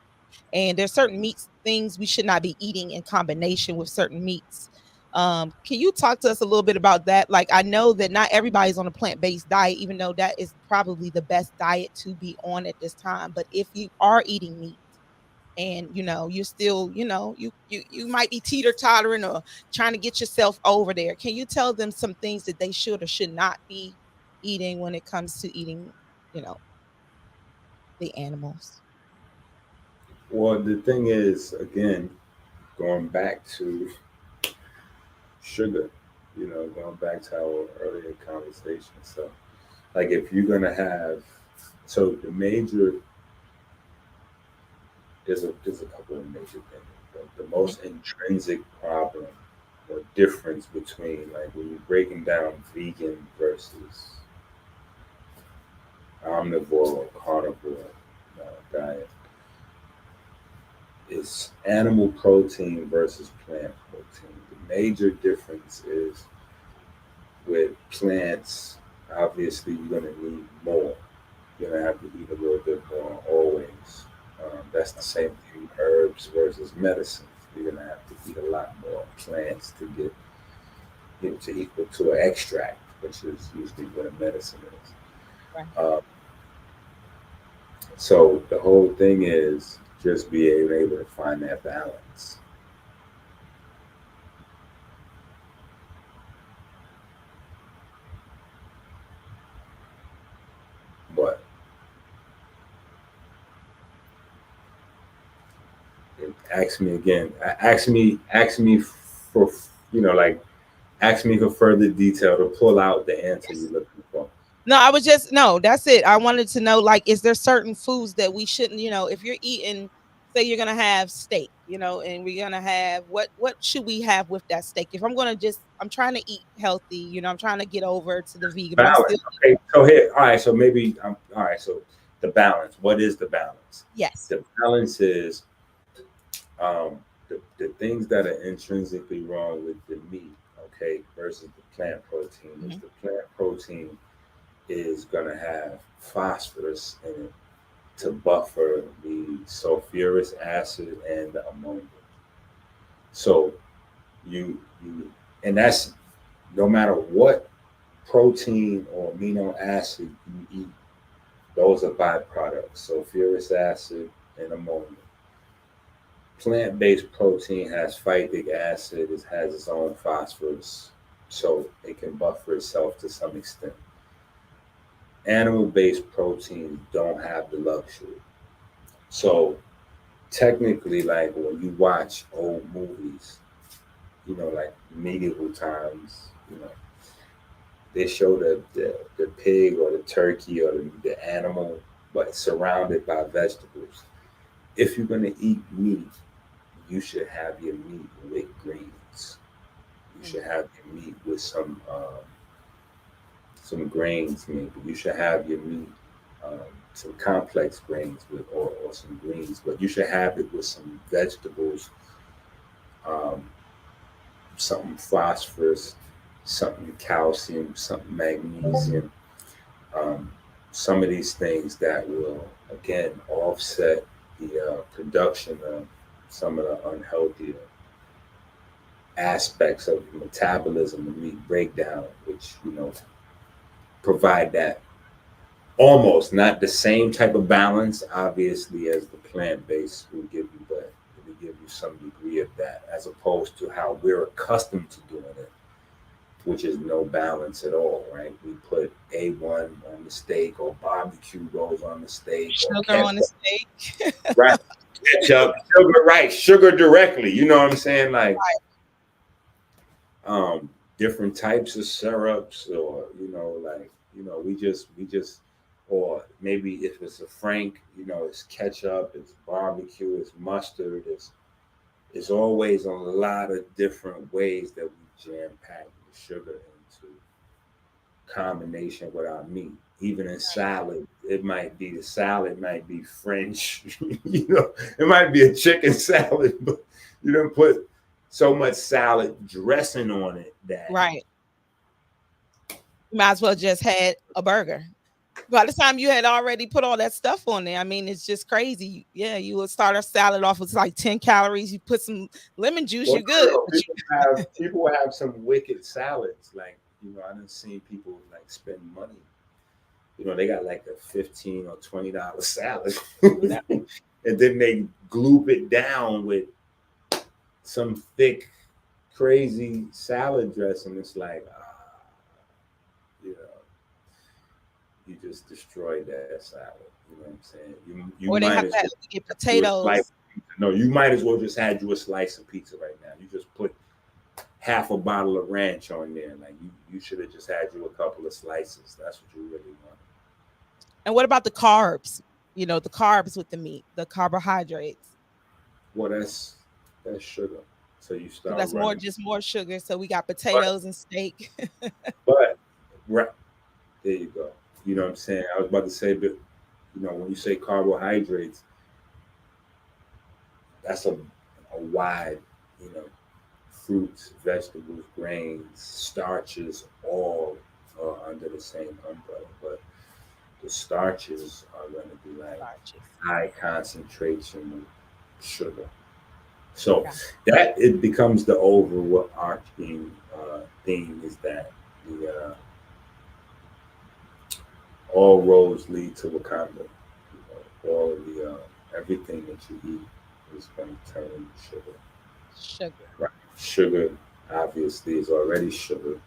and there's certain meats, things we should not be eating in combination with certain meats. Can you talk to us a little bit about that? Like, I know that not everybody's on a plant-based diet, even though that is probably the best diet to be on at this time. But if you are eating meat, and you're still, you might be teeter-tottering or trying to get yourself over there, can you tell them some things that they should or should not be eating when it comes to eating, the animals? Well, the thing is, again, going back to sugar, going back to our earlier conversation. So, like, if you're gonna have, so the major, there's a couple of major things. The most intrinsic problem or difference between, like, when you're breaking down vegan versus omnivore or carnivore diet, is animal protein versus plant protein. The major difference is with plants, obviously, you're going to need more. You're going to have to eat a little bit more always. That's the same thing with herbs versus medicine. You're going to have to eat a lot more plants to get, to equal to an extract, which is usually what a medicine is. Right. So the whole thing is just being able to find that balance. But ask me again. Ask me for, like, ask me for further detail to pull out the answer you're looking for. No, I was just, no, that's it. I wanted to know, like, is there certain foods that we shouldn't, if you're eating, say you're gonna have steak, and we're gonna have, what should we have with that steak? If I'm trying to eat healthy, I'm trying to get over to the vegan, but I'm still, Balance. Okay. So here, all right. So maybe, all right. So the balance. What is the balance? yes. The balance is the things that are intrinsically wrong with the meat, okay, versus the plant protein. Is the plant protein is going to have phosphorus in it to buffer the sulfuric acid and the ammonia. So and that's no matter what protein or amino acid you eat, those are byproducts, sulfuric acid and ammonia. Plant-based protein has phytic acid, it has its own phosphorus, so it can buffer itself to some extent. Animal-based proteins don't have the luxury. So technically, like, when you watch old movies, like medieval times, they show the pig or the turkey or the animal, but surrounded by vegetables. If you're going to eat meat, you should have your meat with greens. You should have your meat with some grains, maybe. You should have your meat, some complex grains or some greens, but you should have it with some vegetables, something phosphorus, something calcium, something magnesium, some of these things that will, again, offset the production of some of the unhealthier aspects of metabolism and meat breakdown, which, provide that almost not the same type of balance, obviously, as the plant-based will give you, but it will give you some degree of that, as opposed to how we're accustomed to doing it, which is no balance at all, right? We put A1 on the steak, or barbecue rolls on the steak, Sugar on the steak. right? Ketchup, sugar, right? Sugar directly. You know what I'm saying? Like, different types of syrups, or we just, or maybe if it's a Frank, it's ketchup, it's barbecue, it's mustard, it's always a lot of different ways that we jam pack the sugar into combination with our meat. Even in salad, it might be the salad might be French, it might be a chicken salad, but you don't put so much salad dressing on it that Right. You might as well just had a burger. By the time you had already put all that stuff on there, I mean, it's just crazy. Yeah, you would start a salad off with like 10 calories. You put some lemon juice, well, you good. But people have some wicked salads. Like, I done seen people like spend money. They got like a $15 or $20 salad. And then they gloop it down with some thick, crazy salad dressing. It's like, you know, you just destroyed that salad. You know what I'm saying? You or they might have as to well get do a slice potatoes. of pizza. No, you might as well just had you a slice of pizza right now. You just put half a bottle of ranch on there. Like you should have just had you a couple of slices. That's what you really want. And what about the carbs? The carbs with the meat, the carbohydrates. Well, that's sugar. So you So start that's more running. just more sugar. So we got But potatoes and steak. but right there you go. You know what I'm saying? I was about to say, but when you say carbohydrates, that's a wide, you know, fruits, vegetables, grains, starches, all are under the same umbrella. But the starches are going to be like Starches. high concentration of sugar. So Okay. that it becomes the overarching theme is that the all roads lead to Wakanda. All of the everything that you eat is going to turn into sugar. Sugar. Right. Sugar obviously is already sugar.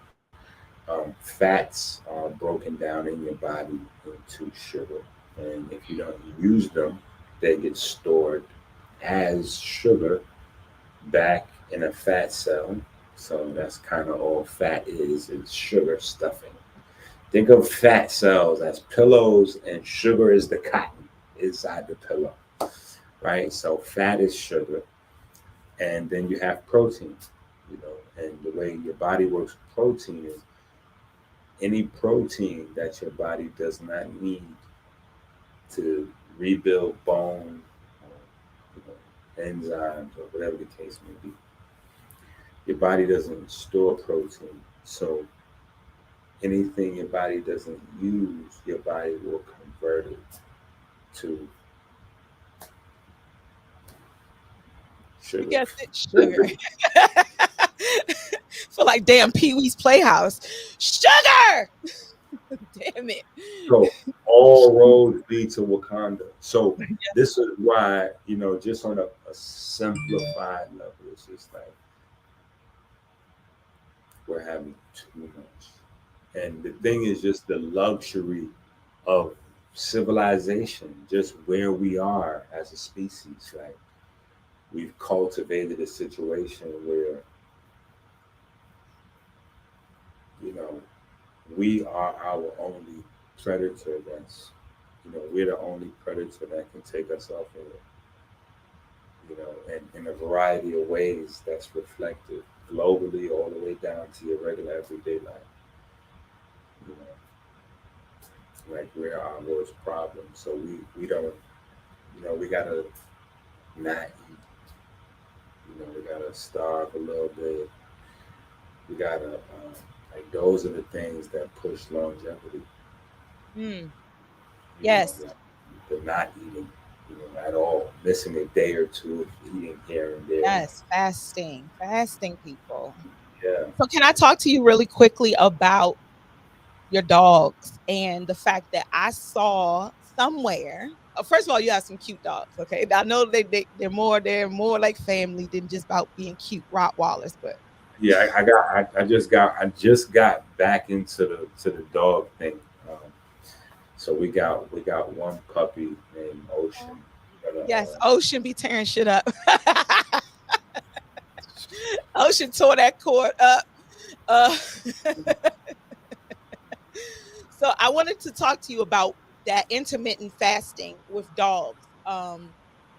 Fats are broken down in your body into sugar, and if you don't use them, they get stored as sugar back in a fat cell. So that's kind of all fat is. It's sugar stuffing. Think of fat cells as pillows, and sugar is the cotton inside the pillow, right? So fat is sugar, and then you have protein, and the way your body works with protein is any protein that your body does not need to rebuild bone, enzymes, or whatever the case may be. Your body doesn't store protein, so anything your body doesn't use, your body will convert it to You sugar. guessed it, sugar. Feel like damn Pee Wee's Playhouse. Sugar. Damn it. So all roads lead to Wakanda. So this is why, just on a simplified level, it's just like we're having too much. And the thing is just the luxury of civilization, just where we are as a species. Like we've cultivated a situation where, you know, we are our only predator we're the only predator that can take us off of it. And in a variety of ways that's reflected globally all the way down to your regular everyday life. You like we're our worst problem. So we don't, we gotta not eat. We gotta starve a little bit. We gotta, like those are the things that push longevity. Mm. You know, Yes. like the not eating, at all, missing a day or two of eating here and there. Yes. Fasting people. Yeah. So can I talk to you really quickly about your dogs and the fact that I saw somewhere. First of all, you have some cute dogs. Okay, I know they're more like family than just about being cute Rottweilers, but Yeah, I just got back into the dog thing. So we got one puppy named Ocean. yes, Ocean be tearing shit up. Ocean tore that cord up. Uh, so I wanted to talk to you about that intermittent fasting with dogs.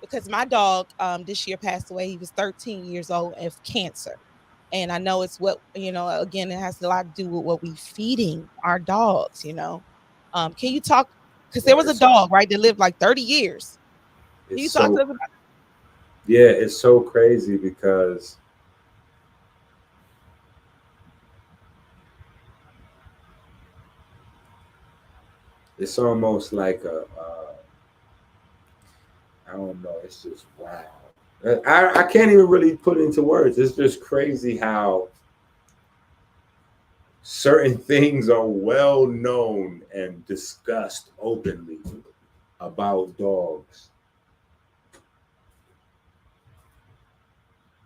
Because my dog this year passed away. He was 13 years old of cancer. And I know it's what, again, it has a lot to do with what we feeding our dogs. Can you talk? Because there Well, was a dog, right, that lived like 30 years. Can it's you talk to so us about yeah, it's so crazy because it's almost like I don't know. It's just wow. I can't even really put it into words. It's just crazy how certain things are well known and discussed openly about dogs,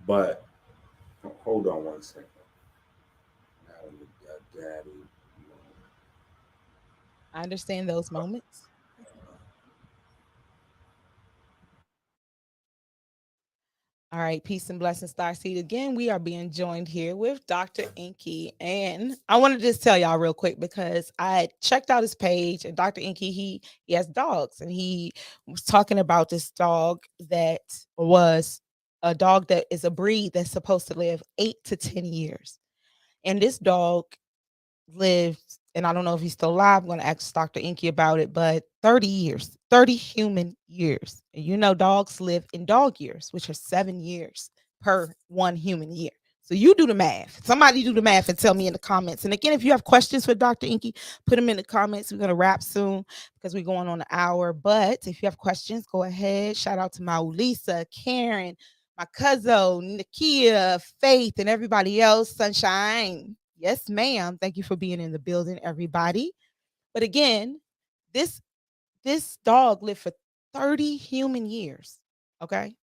but hold on one second. Now we got daddy. I understand those moments. All right, peace and blessings, Starseed. Again, we are being joined here with Dr. Enqi. And I want to just tell y'all real quick because I checked out his page, and Dr. Enqi, he has dogs, and he was talking about this dog that was a dog that is a breed that's supposed to live 8 to 10 years. And this dog lived, and I don't know if he's still alive. I'm going to ask Dr. Enqi about it, but 30 years, 30 human years. And you know, dogs live in dog years, which are 7 years per one human year. So you do the math. Somebody do the math and tell me in the comments. And again, if you have questions for Dr. Enqi, put them in the comments. We're going to wrap soon because we're going on an hour. But if you have questions, go ahead. Shout out to my Lisa, Karen, my cousin, Nakia, Faith, and everybody else. Sunshine. Yes, ma'am. Thank you for being in the building, everybody. But again, this dog lived for 30 human years. Okay.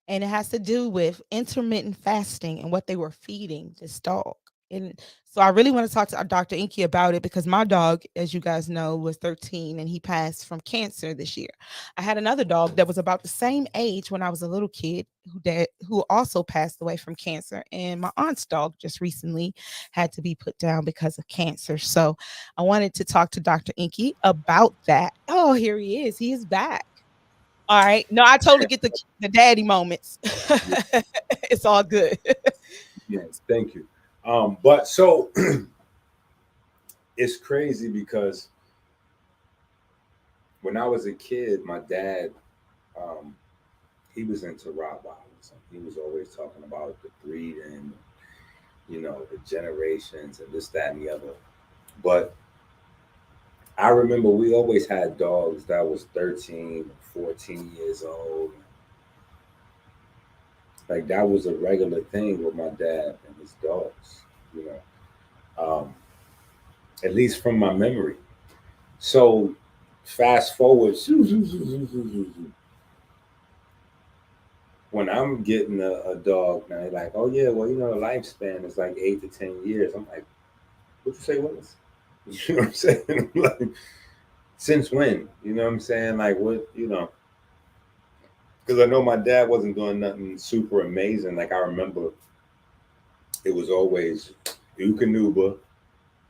And it has to do with intermittent fasting and what they were feeding this dog. And so I really want to talk to Dr. Enqi about it because my dog, as you guys know, was 13 and he passed from cancer this year. I had another dog that was about the same age when I was a little kid who also passed away from cancer. And my aunt's dog just recently had to be put down because of cancer. So I wanted to talk to Dr. Enqi about that. Oh, here he is. He is back. All right. No, I totally get the daddy moments. It's all good. Yes, thank you. But so it's crazy because when I was a kid, my dad, um, he was into Rottweilers. He was always talking about the breeding, the generations and this, that, and the other. But I remember we always had dogs that was 13, 14 years old. Like that was a regular thing with my dad and his dogs, you know, at least from my memory. So fast forward, when I'm getting a dog, now they're like, oh yeah, well, the lifespan is like 8 to 10 years. I'm like, what you say was? You know what I'm saying? I'm like, since when? You know what I'm saying? Like what, because I know my dad wasn't doing nothing super amazing. Like I remember it was always Eukanuba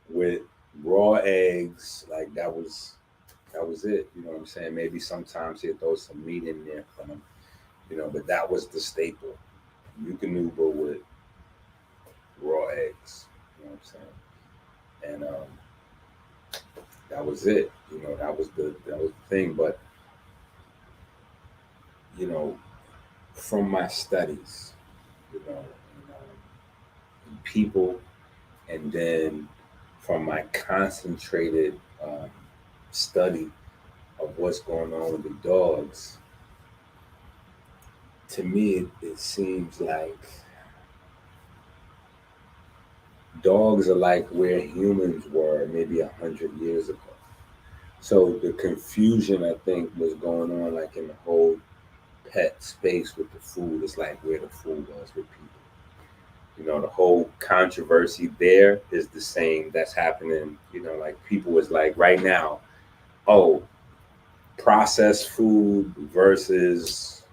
with raw eggs. Like that was it. You know what I'm saying? Maybe sometimes he'd throw some meat in there for them, but that was the staple. Eukanuba with raw eggs. You know what I'm saying? And that was it. That was the thing. But from my studies, in people, and then from my concentrated study of what's going on with the dogs, to me, it seems like dogs are like where humans were maybe 100 years ago. So the confusion, I think, was going on like in the whole pet space with the food. It's like where the food was with people. The whole controversy there is the same that's happening. Like people is like right now, oh, processed food versus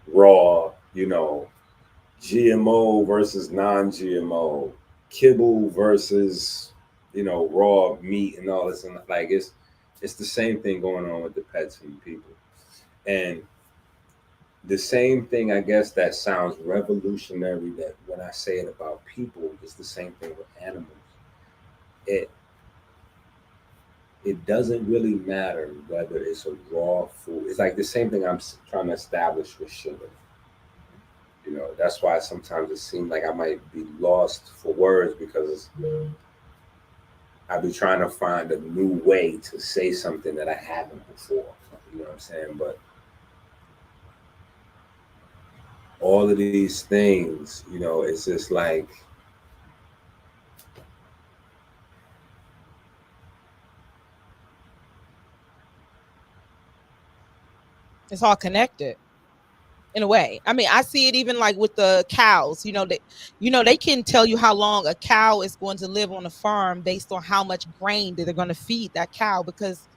raw, GMO versus non-GMO, kibble versus, raw meat and all this. And like, it's the same thing going on with the pets and the people. And the same thing, I guess, that sounds revolutionary that when I say it about people, it's the same thing with animals. It it doesn't really matter whether it's a raw food. It's like the same thing I'm trying to establish with sugar. That's why sometimes it seems like I might be lost for words because I be trying to find a new way to say something that I haven't before. You know what I'm saying? But all of these things, it's just like It's all connected in a way. I mean, I see it even like with the cows, they can tell you how long a cow is going to live on a farm based on how much grain that they're going to feed that cow, because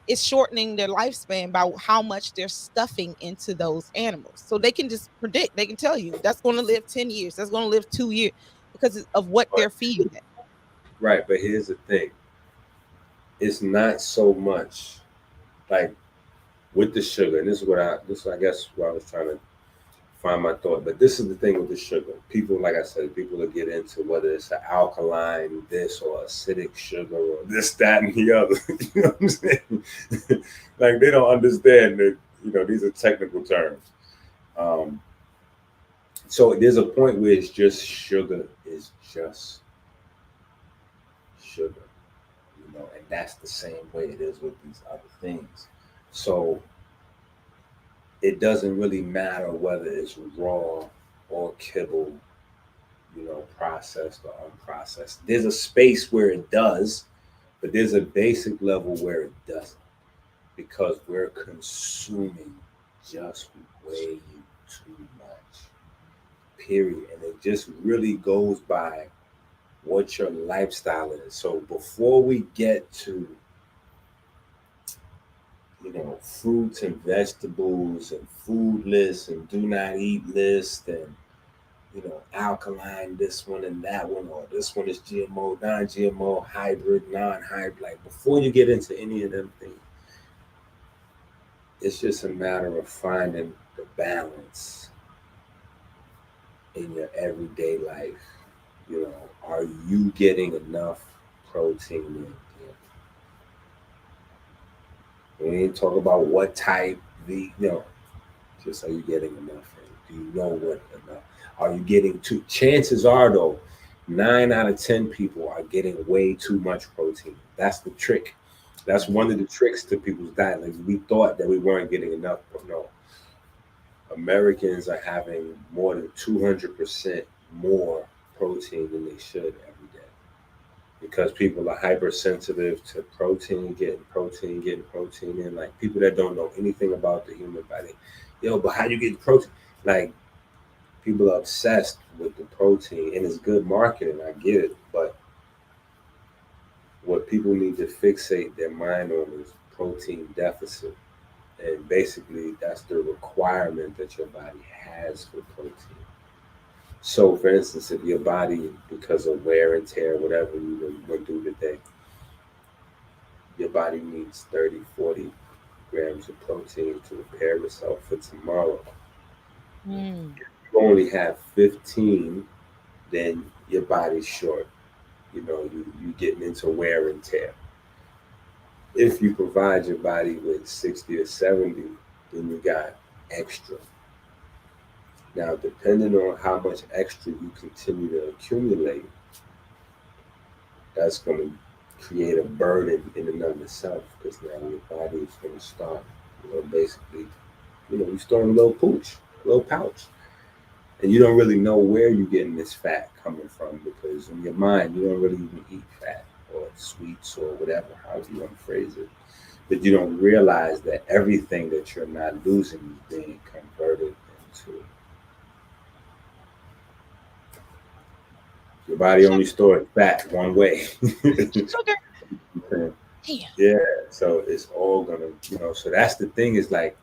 it's shortening their lifespan by how much they're stuffing into those animals. So they can just predict, they can tell you that's going to live 10 years, that's going to live 2 years because of what they're feeding it. right. But here's the thing: it's not so much like with the sugar, and this I guess where I was trying to find my thought. But this is the thing with the sugar. People, like I said, people will get into whether it's an alkaline this or acidic sugar or this, that, and the other. You know what I'm saying? Like they don't understand that, these are technical terms. Um, so there's a point where it's just sugar is just sugar, and that's the same way it is with these other things. So it doesn't really matter whether it's raw or kibble, processed or unprocessed. There's a space where it does, but there's a basic level where it doesn't, because we're consuming just way too much, period. And it just really goes by what your lifestyle is. So before we get to fruits and vegetables and food lists and do not eat list and alkaline this one and that one, or this one is GMO, non-GMO, hybrid, non-hybrid. Like before you get into any of them things, it's just a matter of finding the balance in your everyday life. Are you getting enough protein in? We ain't talk about what type, just are you getting enough in? Do you know what enough? Are you getting too? Chances are, though, 9 out of 10 people are getting way too much protein. That's the trick. That's one of the tricks to people's diet. Like we thought that we weren't getting enough, but no. Americans are having more than 200% more protein than they should every day, because people are hypersensitive to protein, getting protein in. Like people that don't know anything about the human body, but how you get protein? Like people are obsessed with the protein, and it's good marketing. I get it, but what people need to fixate their mind on is protein deficit, and basically that's the requirement that your body has for protein. So, for instance, if your body, because of wear and tear, whatever you went through today, your body needs 30, 40 grams of protein to repair itself for tomorrow. If you only have 15, then your body's short. You getting into wear and tear. If you provide your body with 60 or 70, then you got extra. Now, depending on how much extra you continue to accumulate, that's going to create a burden in and of itself, because now your body is going to start, basically, you start a little pouch. And you don't really know where you're getting this fat coming from, because in your mind, you don't really even eat fat or sweets or whatever, however you want to phrase it. But you don't realize that everything that you're not losing is being converted into. Your body only stores fat one way. Sugar. Yeah, so it's all gonna, so that's the thing, is like,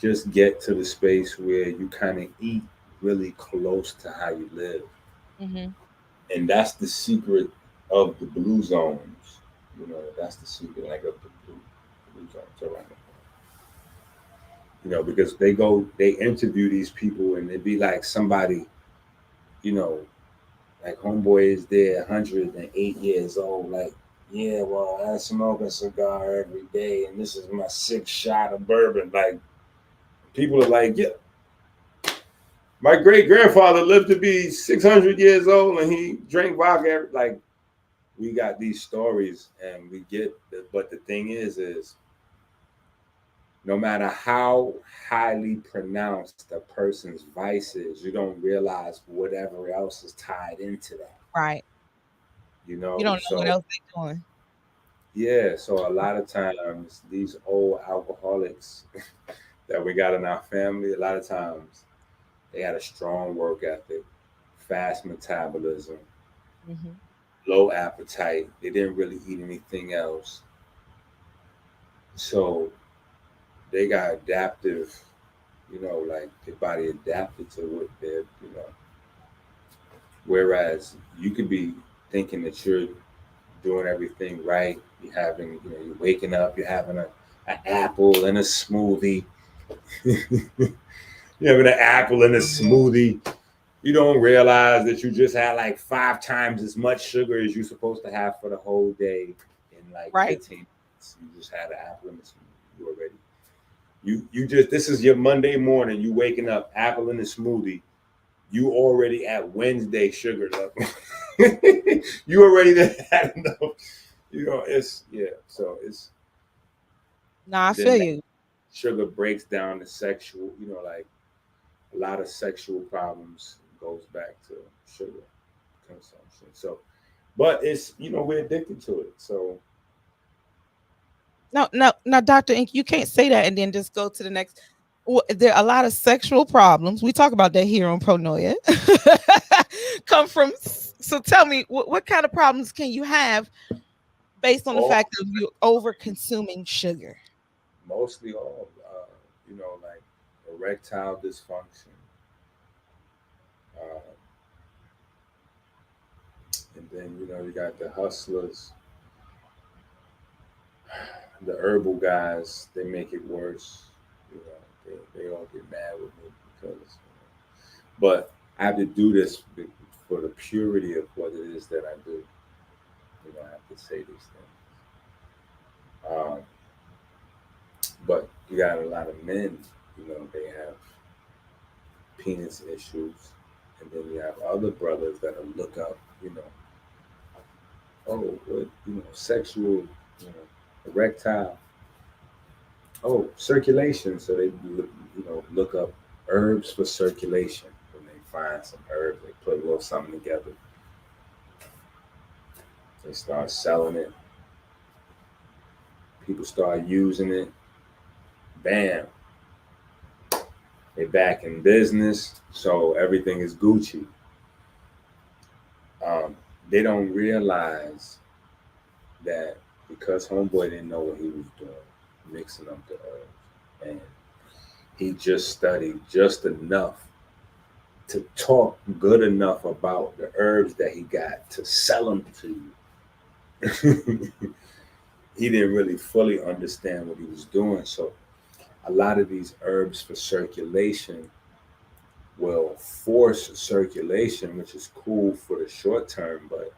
just get to the space where you kind of eat really close to how you live. And that's the secret of the blue zones. That's the secret, like, of the blue zones around the world. Because they interview these people, and it'd be like somebody, like homeboy is there, 108 years old, like yeah, well, I smoke a cigar every day, and this is my 6th shot of bourbon. Like, people are like, yeah, my great grandfather lived to be 600 years old, and he drank vodka. Like, we got these stories, and we get. But the thing is no matter how highly pronounced a person's vice is, you don't realize whatever else is tied into that. Right. You You know, don't know what so else they're doing. yeah, so a lot of times these old alcoholics that we got in our family, a lot of times they had a strong work ethic, fast metabolism, Hmm. low appetite. They didn't really eat anything else. So they got adaptive, like their body adapted to what they're, whereas you could be thinking that you're doing everything right. You're having, you're waking up, you're having an apple and a smoothie. You're having an apple and a smoothie. You don't realize that you just had like 5 times as much sugar as you're supposed to have for the whole day in like Right. 15 minutes. You just had an apple and a smoothie. You already. You just, this is your Monday morning. You waking up, apple in the smoothie. You already at Wednesday sugar level. You already had enough. It's yeah. So it's No, I then feel that you. sugar breaks down the sexual. Like a lot of sexual problems goes back to sugar consumption. So, but it's we're addicted to it. So No, no, no, Dr. Ink, you can't say that and then just go to the next. There are a lot of sexual problems. We talk about that here on Pronoia. Come from. So tell me, what kind of problems can you have based on the all fact of you over consuming sugar? mostly all like erectile dysfunction. Uh, and then you got the hustlers, the herbal guys. They make it worse. They all get mad with me because. But I have to do this for the purity of what it is that I do. I have to say these things. Um, but you got a lot of men. They have penis issues, and then you have other brothers that will look up. Oh, what sexual, erectile. Oh, circulation. So they look up herbs for circulation. When they find some herbs, they put a little something together. They start selling it. People start using it. Bam, they back in business. So everything is Gucci. They don't realize that because homeboy didn't know what he was doing, mixing up the herbs, and he just studied just enough to talk good enough about the herbs that he got to sell them to you. He didn't really fully understand what he was doing. So a lot of these herbs for circulation will force circulation, which is cool for the short term, but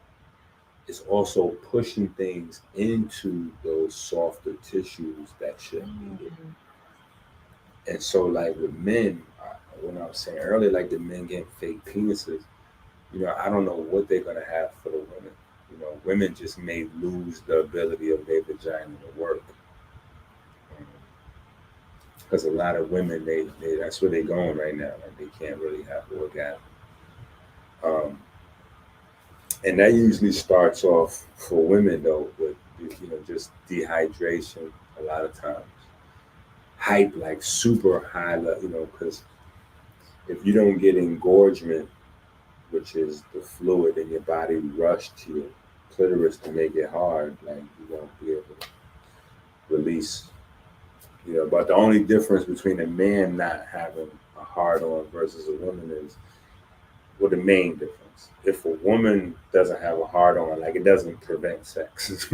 it's also pushing things into those softer tissues that shouldn't be Mm. there. And so, like with men, when I was saying earlier, like the men getting fake penises, I don't know what they're gonna have for the women. Women just may lose the ability of their vagina to work. Because a lot of women, they that's where they're going right now. Like they can't really have orgasm. Um, and that usually starts off for women though with just dehydration a lot of times, hype like super high, because if you don't get engorgement, which is the fluid in your body rush to your clitoris to make it hard, like you won't be able to release. But the only difference between a man not having a hard on versus a woman is, well, the main difference. If a woman doesn't have a hard on, like it doesn't prevent sex.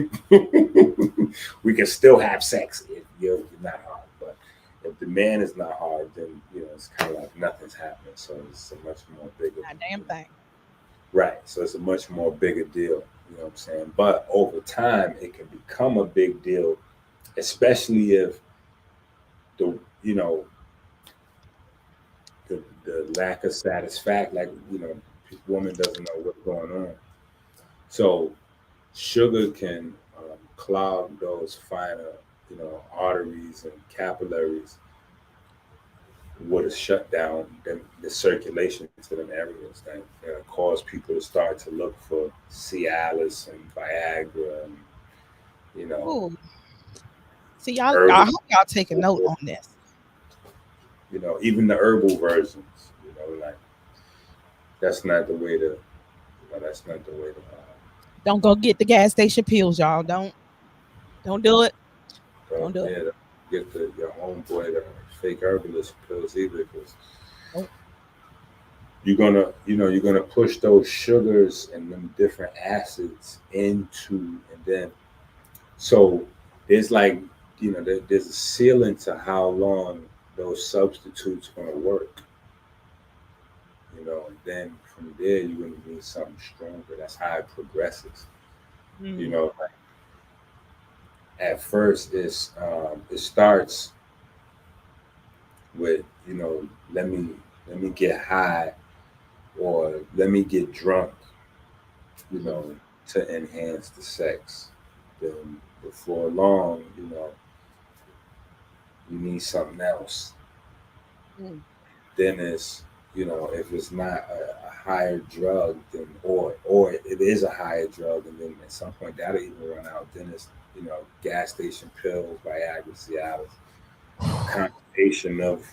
We can still have sex if you're not hard. But if the man is not hard, then it's kind of like nothing's happening. So it's a much more bigger. Goddamn thing. Right. So it's a much more bigger deal. You know what I'm saying? But over time, it can become a big deal, especially if the you know the lack of satisfaction, like woman doesn't know what's going on. So sugar can clog those finer, arteries and capillaries, would have shut down the circulation to them areas that cause people to start to look for Cialis and Viagra and Ooh. See, y'all, herbal, I hope y'all take a note on this. Even the herbal versions. Like that's not the way to. That's not the way to. Don't go get the gas station pills, y'all. Don't do it. Don't do it. Get your homeboy the fake herbalist pills either, because Nope. you're gonna push those sugars and them different acids into, and then so there's like there's a ceiling to how long those substitutes gonna work. And then from there you're gonna need something stronger. That's how it progresses. Like at first it starts with let me get high or let me get drunk, to enhance the sex. Then before long, you need something else. Then it's if it's not a higher drug, then or it is a higher drug, and then at some point that'll even run out. Then it's gas station pills, Viagra, Cialis, combination of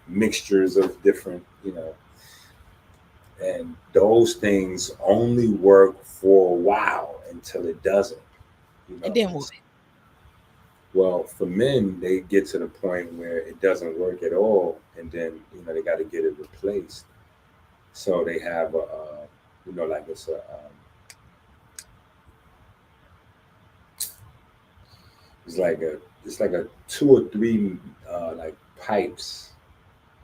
mixtures of different and those things only work for a while until it doesn't. And then what? Well, for men, they get to the point where it doesn't work at all, and then they got to get it replaced. So they have like it's like a 2 or 3 like pipes,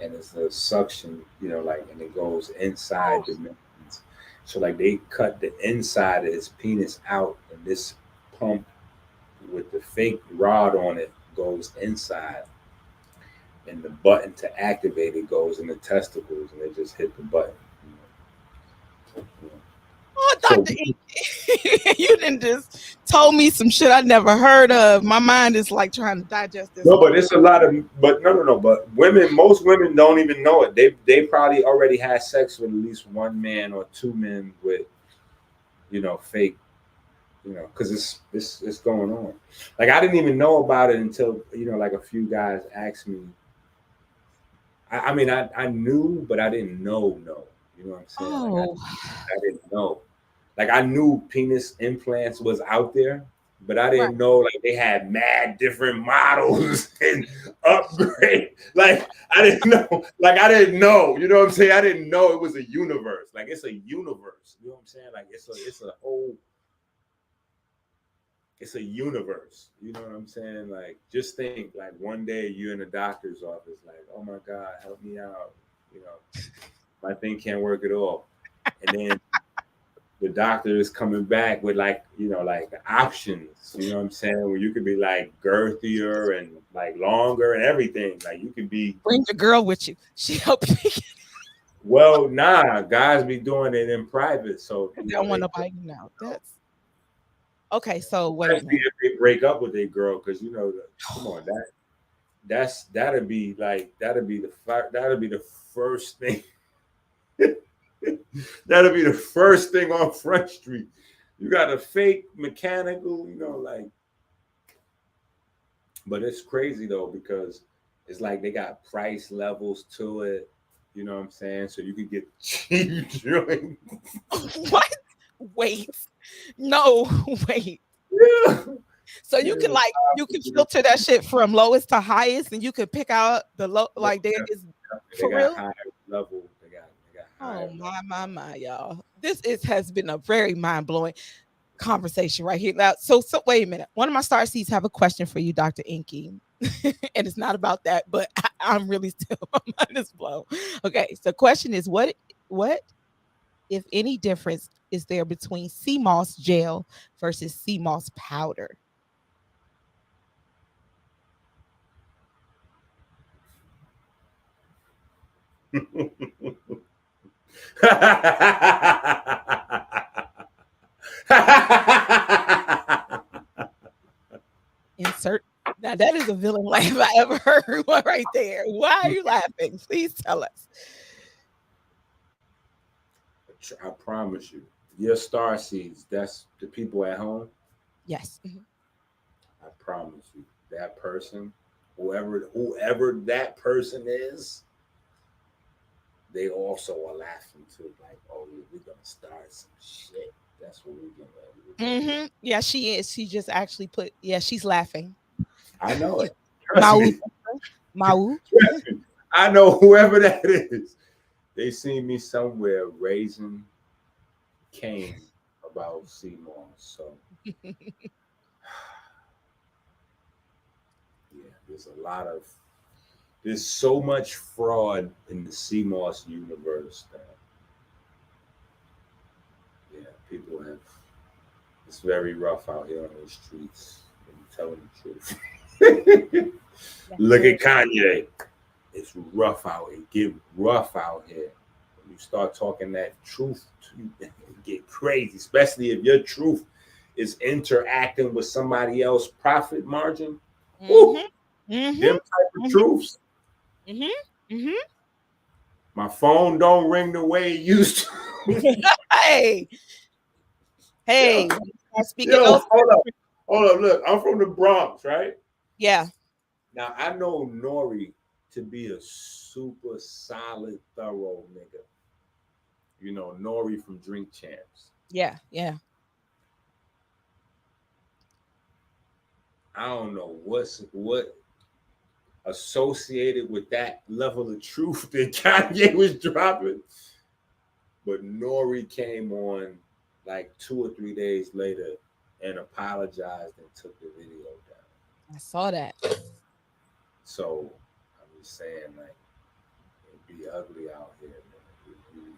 and it's a suction, and it goes inside the membranes. So like they cut the inside of his penis out, and this pump with the fake rod on it goes inside, and the button to activate it goes in the testicles, and they just hit the button. Oh, Dr. Enqi, you didn't just told me some shit I never heard of. My mind is like trying to digest this. No, but it's a lot of, but no. But most women don't even know it. They probably already had sex with at least one man or 2 men with, fake, because it's going on. Like I didn't even know about it until like a few guys asked me. I mean, I knew, but I didn't know. You know what I'm saying? Oh. I didn't know. Like I knew penis implants was out there, but I didn't know like they had mad different models and upgrade. Like I didn't know. You know what I'm saying? I didn't know it was a universe. Like it's a universe. You know what I'm saying? Like it's a universe. You know what I'm saying? Like just think, like one day you're in a doctor's office, like, oh my God, help me out. My thing can't work at all. And then the doctor is coming back with like options, you know what I'm saying? Where you could be like girthier and like longer and everything. Like you could be. Bring the girl with you. She help you. Well, nah, guys be doing it in private. So I don't want nobody to know. That's okay. So wait a minute. If they break up with their girl, because come on, that'd be the first thing. That'll be the first thing on Front Street. You got a fake mechanical, but it's crazy though, because it's like they got price levels to it. You know what I'm saying? So you could get cheap joints. What? Wait. No, wait. Yeah. So you can filter that shit from lowest to highest, and you could pick out the low, like there is for real. Higher level. Oh my, y'all! This has been a very mind-blowing conversation right here. Now, so wait a minute. One of my star seeds have a question for you, Dr. Enqi, and it's not about that, but I'm really still my mind is blown. Okay, so the question is, what if any difference is there between semoss gel versus semoss powder? Insert. Now that is a villain laugh I ever heard one right there. Why are you laughing? Please tell us. I promise you, your star seeds, that's the people at home. Yes. Mhm. I promise you, that person, whoever that person is, they also are laughing too. Like, oh, yeah, we're gonna start some shit. That's what we're gonna do. Yeah, she is. She just actually put. Yeah, she's laughing. I know it. Trust Mau, me. Mau. Trust me. I know whoever that is. They see me somewhere raising Cain about Seymour. So yeah, there's so much fraud in the CMOS universe that yeah, people have it's very rough out here on the streets. I'm telling the truth. Look at Kanye. It's rough out. It get rough out here. When you start talking that truth, it get crazy, especially if your truth is interacting with somebody else's profit margin. Woo, them type of truths. My phone don't ring the way it used to. Hey, hey. Yo, Speaking yo, those. hold up. Look, I'm from the Bronx, right? Yeah. Now I know Nori to be a super solid, thorough nigga. You know, Nori from Drink Champs. Yeah. Yeah. I don't know what associated with that level of truth that Kanye was dropping. But Nori came on like 2 or 3 days later and apologized and took the video down. I saw that. So I'm just saying, like, it'd be ugly out here, man.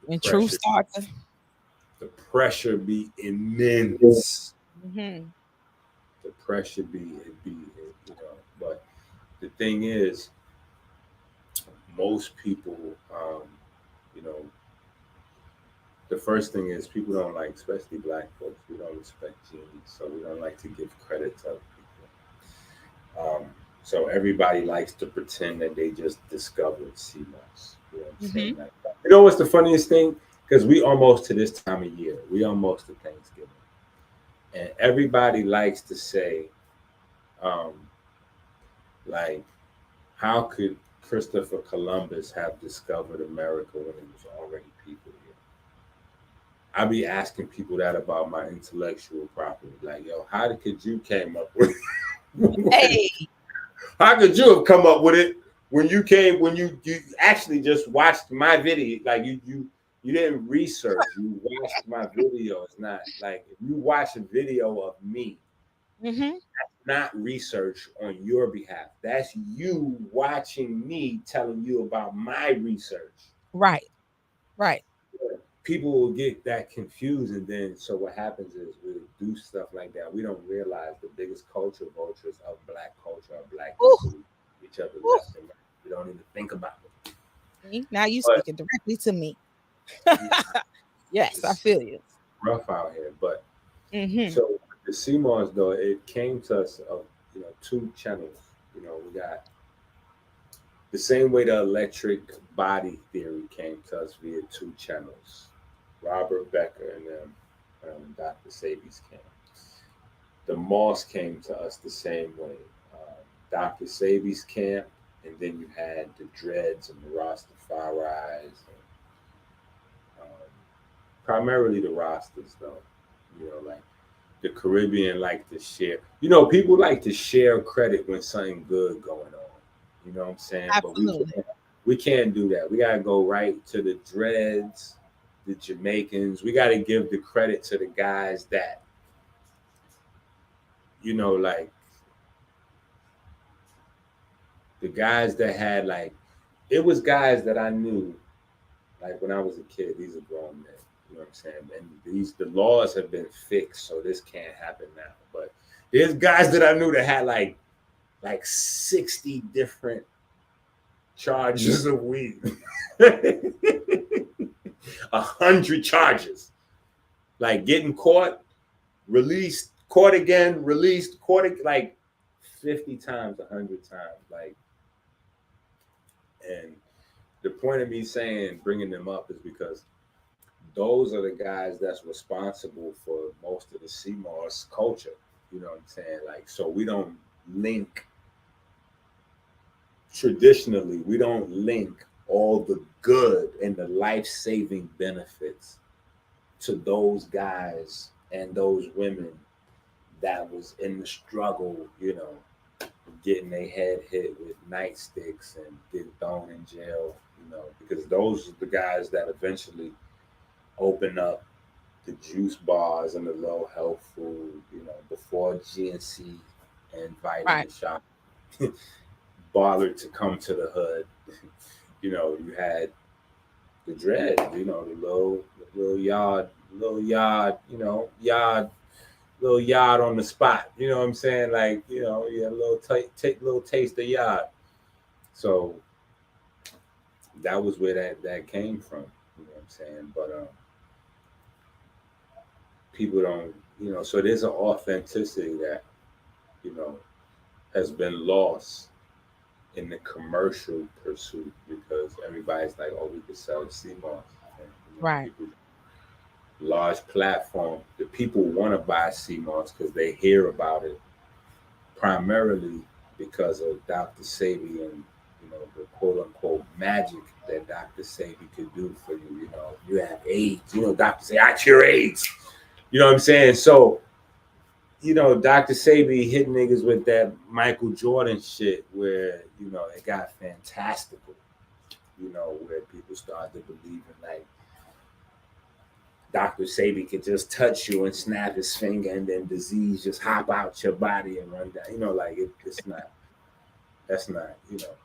When truth starts. The pressure be immense. Mm-hmm. The pressure but the thing is, most people, you know, the first thing is people don't like, especially black folks, we don't respect genius, so we don't like to give credit to other people. So everybody likes to pretend that they just discovered CMOS. You know what I'm saying? Like, you know what's the funniest thing? Because we almost to this time of year, we almost to Thanksgiving, and everybody likes to say, like, how could Christopher Columbus have discovered America when it was already people here? I be asking people that about my intellectual property. Like, yo, could you came up with it? Hey. How could you have come up with it when you actually just watched my video? Like you didn't research, you watched my video. It's not like if you watch a video of me, that's not research on your behalf. That's you watching me telling you about my research. Right. People will get that confused, and then so what happens is we do stuff like that. We don't realize the biggest culture vultures of black culture are black people, each other left and right. We don't even think about it. Now you speaking directly to me. Yes, I feel you. Rough out here, but so the CMOS though, it came to us of two channels. We got the same way the electric body theory came to us via two channels. Robert Becker and Dr. Sabi's camp. The Moss came to us the same way. Dr. Sabi's camp, and then you had the Dreads and the Rastafaris, and, primarily the Rastas, though. Like the Caribbean like to share. People like to share credit when something good going on. You know what I'm saying? Absolutely. But we can't do that. We gotta go right to the Dreads, the Jamaicans. We got to give the credit to the guys that, like the guys that had it was guys that I knew like when I was a kid, these are grown men. You know what I'm saying? And the laws have been fixed, so this can't happen now. But there's guys that I knew that had like 60 different charges of weed. 100 charges. Like getting caught, released, caught again, released, like 50 times, 100 times. Like, and the point of me saying, bringing them up is because those are the guys that's responsible for most of the semoss culture. You know what I'm saying? Like, so we don't link, traditionally, we don't link all the good and the life-saving benefits to those guys and those women that was in the struggle, you know, getting their head hit with nightsticks and getting thrown in jail, you know, because those are the guys that eventually open up the juice bars and the low health food, you know, before GNC and Vitamin Shop bothered to come to the hood. You know, you had the dread, you know, the little yard, you know, little yard on the spot. You know what I'm saying? Like, you know, you had a little little taste of yard. So that was where that came from. You know what I'm saying? But people don't, you know, so there's an authenticity that, you know, has been lost in the commercial pursuit because everybody's like, oh, we could sell CMOS. And, you know, Right. people, large platform, the people want to buy CMOS because they hear about it primarily because of Dr. Sebi and, you know, the quote unquote magic that Dr. Sebi could do for you. You know, you have AIDS, you know, Dr. Sebi, I cure AIDS. You know what I'm saying? So, you know, Dr. Sebi hit niggas with that Michael Jordan shit where, you know, it got fantastical, you know, where people started to believe in like Dr. Sebi could just touch you and snap his finger and then disease just hop out your body and run down. You know, like it's not, that's not, you know,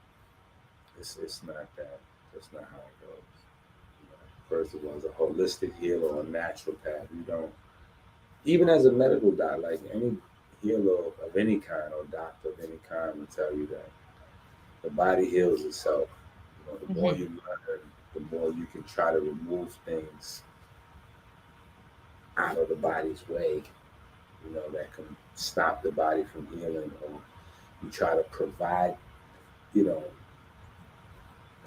it's not that, that's not how it goes. You know, first of all, it's a holistic healer or naturopath. You don't, even as a medical doctor, like any healer of any kind or doctor of any kind will tell you that the body heals itself. You know, the more you learn, the more you can try to remove things out of the body's way, you know, that can stop the body from healing, or you try to provide, you know,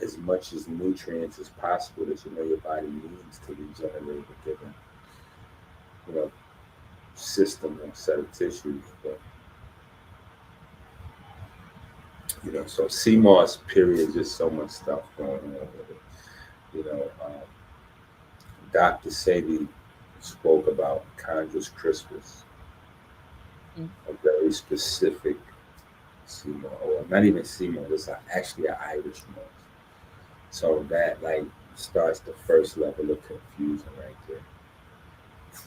as much as nutrients as possible that you know your body needs to regenerate a given, you know, system or set of tissues. But, you know, so CMOS period, just so much stuff going on with it. You know, Dr. Sebi spoke about Chondrus crispus, a very specific CMOS, or not even CMOS, it's actually an Irish moss. So that like starts the first level of confusion right there.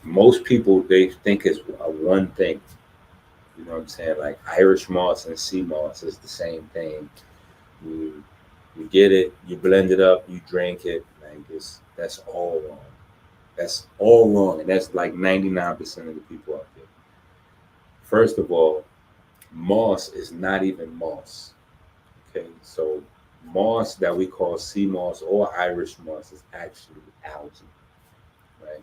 Most people, they think it's a one thing. You know what I'm saying? Like Irish moss and sea moss is the same thing. You get it, you blend it up, you drink it. Like that's all wrong. That's all wrong, and that's like 99% of the people out there. First of all, moss is not even moss. Okay, so moss that we call sea moss or Irish moss is actually algae, right?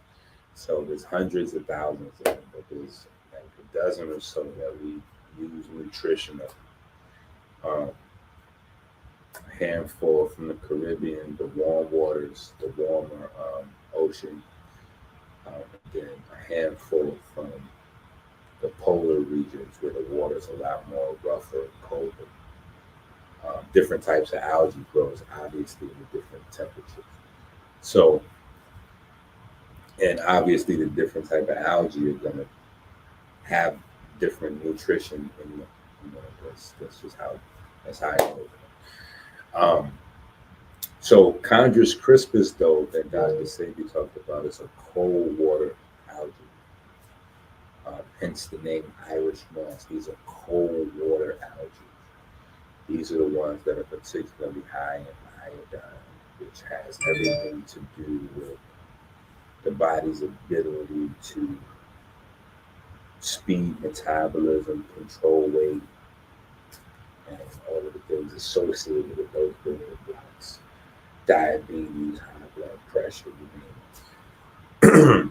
So there's hundreds of thousands of them, but there's like a dozen or so that we use nutrition of. A handful from the Caribbean, the warm waters, the warmer ocean, then a handful from the polar regions where the water's a lot more rougher and colder. Different types of algae grows, obviously, in different temperatures. So, and obviously, the different type of algae are going to have different nutrition in them. You know, that's just how it goes. So Chondrus crispus, though, that Dr. Sebi talked about, is a cold water algae. Hence the name Irish moss. These are cold water algae. These are the ones that are particularly high in iodine which has everything to do with the body's ability to speed metabolism, control weight, and all of the things associated with those building blocks. Diabetes, high blood pressure, you name it.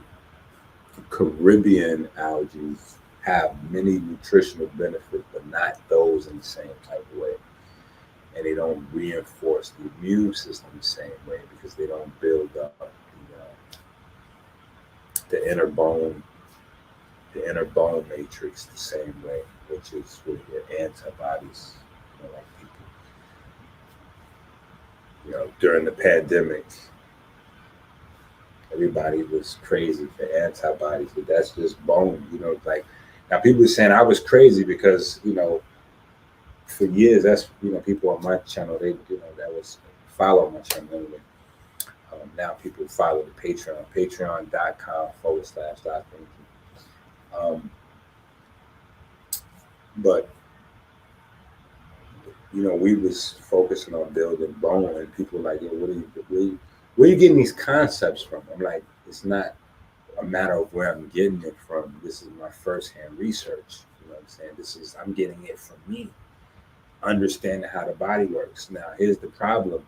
Caribbean algae have many nutritional benefits, but not those in the same type of way. And they don't reinforce the immune system the same way because they don't build up the inner bone, matrix the same way, which is with your antibodies. Like people, during the pandemic, everybody was crazy for antibodies, but that's just bone. Like now people are saying I was crazy because for years that's people on my channel that was follow my channel anyway. Now people follow the patreon.com/Enqi. But we was focusing on building bone, and people were like, "Yo, where are you getting these concepts from?" I'm like, it's not a matter of where I'm getting it from. This is my firsthand research. You know what I'm saying? I'm getting it from me, understanding how the body works. Now, here's the problem.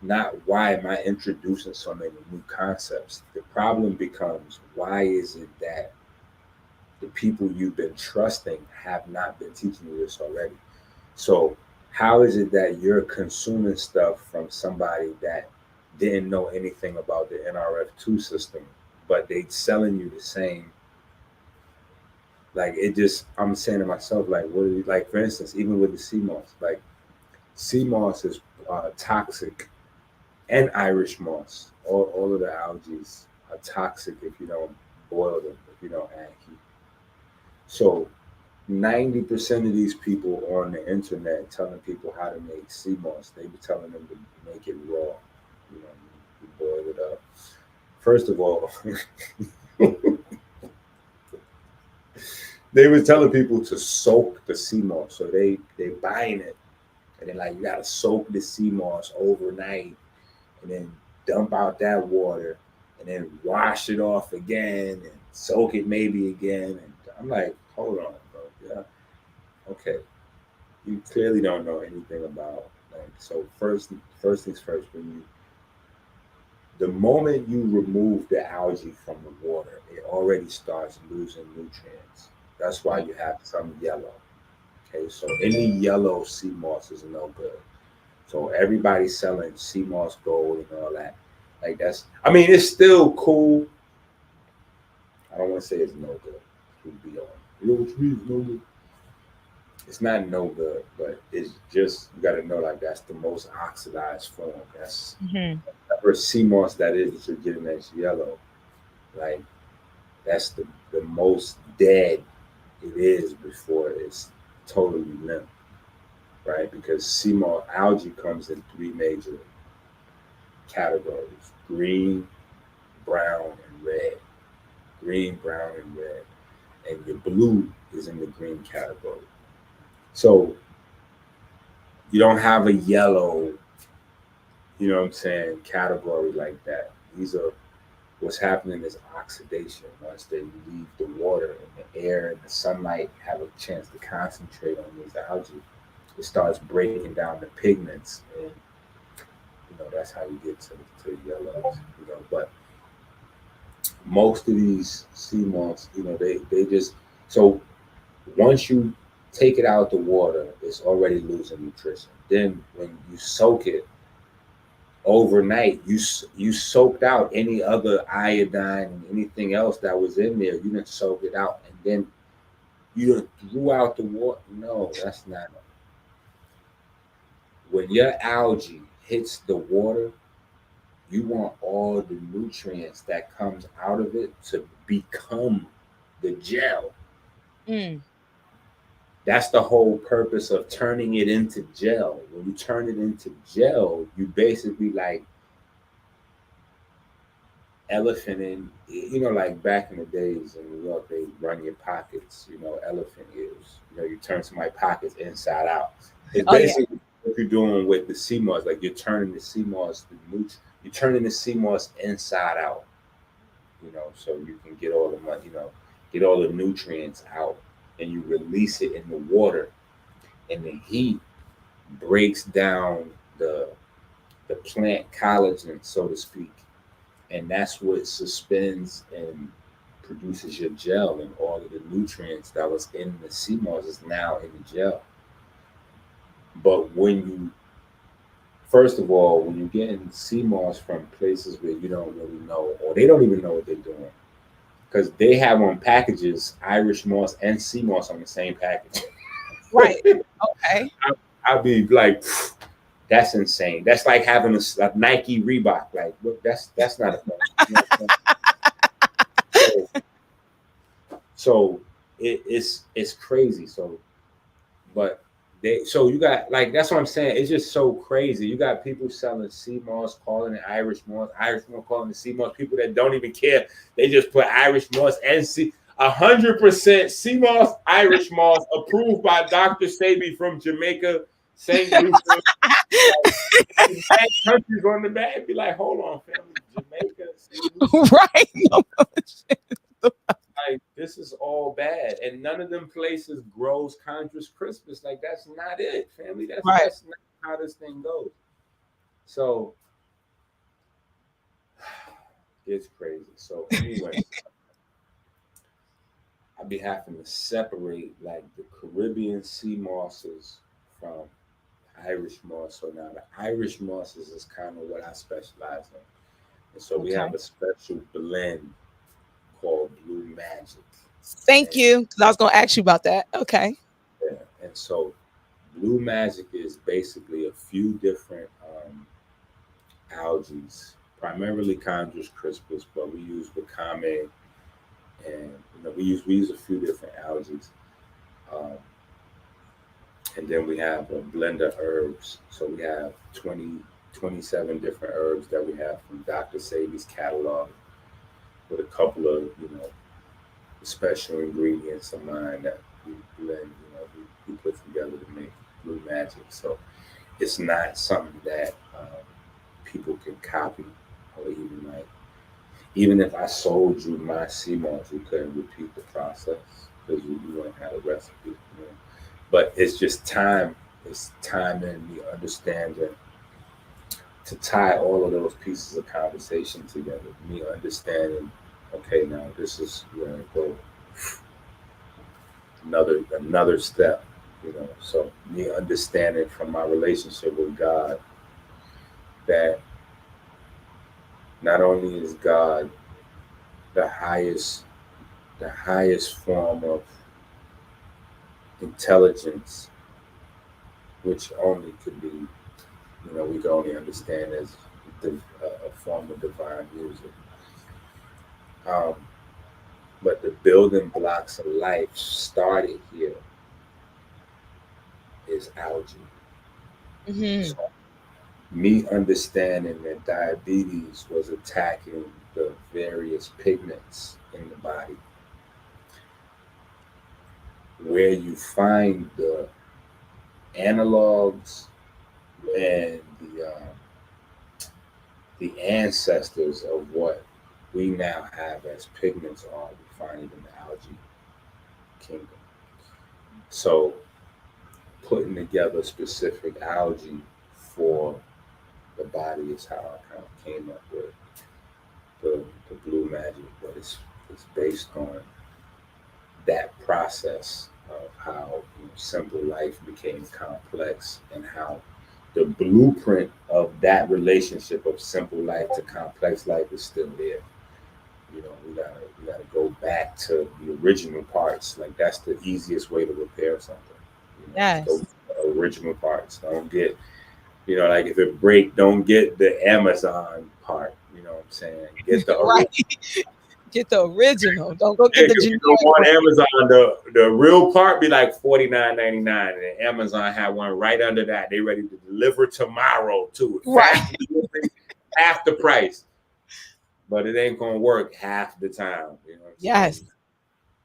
Not why am I introducing so many new concepts? The problem becomes, why is it that the people you've been trusting have not been teaching you this already? So how is it that you're consuming stuff from somebody that didn't know anything about the NRF2 system, but they selling you the same? Like, I'm saying to myself, like, what are you, like, for instance, even with the semoss, like, semoss is toxic, and Irish moss. All of the algae are toxic if you don't boil them, if you don't add heat. So 90% of these people on the internet telling people how to make semoss, they be telling them to make it raw. You boil it up. First of all, they were telling people to soak the semoss. So they buying it, and they're like, you gotta soak the semoss overnight, and then dump out that water, and then wash it off again, and soak it maybe again. And I'm like, hold on, bro. Yeah, okay. You clearly don't know anything about, like, so first things first, the moment you remove the algae from the water, it already starts losing nutrients. That's why you have some yellow. Okay, so any yellow sea moss is no good. So everybody's selling sea moss gold and all that. Like, it's still cool. I don't want to say it's no good. It's not no good, but it's just, you got to know, like, that's the most oxidized form. That's whatever sea moss that is that you're getting that's yellow. Like, that's the most dead it is before it's totally limp, right? Because sea moss algae comes in three major categories: green, brown, and red. Green, brown, and red. And your blue is in the green category. So you don't have a yellow, category like that. What's happening is oxidation. Once they leave the water and the air and the sunlight have a chance to concentrate on these algae, it starts breaking down the pigments, and that's how you get to yellows. But most of these sea moss, they just, so once you take it out of the water, it's already losing nutrition. Then when you soak it overnight, you soaked out any other iodine and anything else that was in there. You didn't soak it out, and then you threw out the water. No, that's not. When your algae hits the water, you want all the nutrients that comes out of it to become the gel. That's the whole purpose of turning it into gel. When you turn it into gel, you basically, like, elephant in, like back in the days in New York, they run your pockets, elephant ears. You turn somebody's pockets inside out. It's basically work you're doing with the semoss, like you're turning the semoss, you're turning the semoss inside out, so you can get all the money, get all the nutrients out, and you release it in the water, and the heat breaks down the plant collagen, so to speak, and that's what suspends and produces your gel, and all of the nutrients that was in the sea moss is now in the gel. But first of all, when you get in sea moss from places where you don't really know, or they don't even know what they're doing, because they have on packages Irish moss and sea moss on the same package. Right. Okay. I'd be like, that's insane. That's like having a Nike Reebok. Like, look, that's not a thing. So it's crazy. So, but you got, like, that's what I'm saying. It's just so crazy. You got people selling sea moss, calling it Irish moss calling it sea moss. People that don't even care. They just put Irish moss and 100% sea moss, Irish moss, approved by Dr. Sabi from Jamaica, St. Lucia. Countries on the back. Be like, hold on, family, Jamaica, Right. like, this is all bad, and none of them places grows Condra's Christmas. Like, that's not it, family. That's not how this thing goes. So it's crazy. So anyway, I'd be having to separate like the Caribbean sea mosses from Irish moss. So now the Irish mosses is kind of what I specialize in, and so we have a special blend called Blue Magic. Thank you, because I was going to ask you about that. Okay. Yeah, and so Blue Magic is basically a few different algae, primarily Condra's crispus, but we use wakame, and we use a few different algae, and then we have a blend of herbs. So we have 27 different herbs that we have from Dr. Sabi's catalog, with a couple of special ingredients of mine that we blend, we put together to make Blue Magic. So it's not something that people can copy, or even if I sold you my sea moss, you couldn't repeat the process because you wouldn't have a recipe. But it's just time. It's time and me understanding to tie all of those pieces of conversation together. Me understanding, okay, now this is where I go. Another step, So me understanding from my relationship with God that not only is God the highest form of intelligence, which only could be, we can only understand as a form of divine music. But the building blocks of life started here is algae. Mm-hmm. So me understanding that diabetes was attacking the various pigments in the body, where you find the analogs and the ancestors of what we now have as pigments are, we find it in the algae kingdom. So putting together specific algae for the body is how I kind of came up with the Blue Magic, but it's based on that process of how simple life became complex, and how the blueprint of that relationship of simple life to complex life is still there. We gotta go back to the original parts. Like, that's the easiest way to repair something. Yes. Go to the original parts. Don't get, like, if it break, don't get the Amazon part. You know what I'm saying? Get the right. Get the original. Don't go get the generic. You don't want Amazon. The real part be like $49.99, and Amazon had one right under that. They ready to deliver tomorrow too. Right. Half the price, but it ain't gonna work half the time. You know what I'm yes.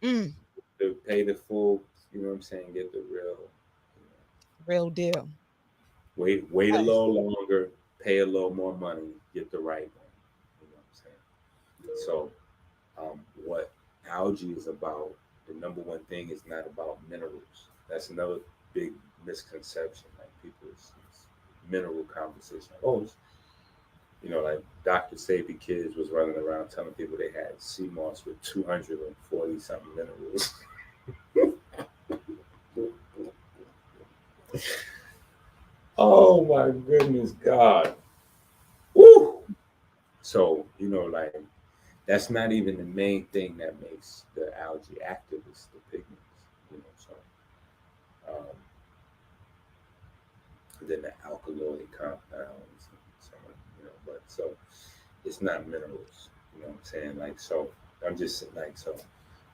saying? To pay the full. You know what I'm saying? Get the real deal. Wait a little longer, pay a little more money, get the right one. You know what I'm saying? So, what algae is about, the number one thing is not about minerals. That's another big misconception. Like it's mineral conversation. Oh, like Dr. Sabi Kids was running around telling people they had semoss with 240 something minerals. Oh my goodness, God. Woo! So, like that's not even the main thing that makes the algae active, is the pigments. So then the alkaloid compounds and so on, but so it's not minerals, you know what I'm saying? Like, so I'm just like, so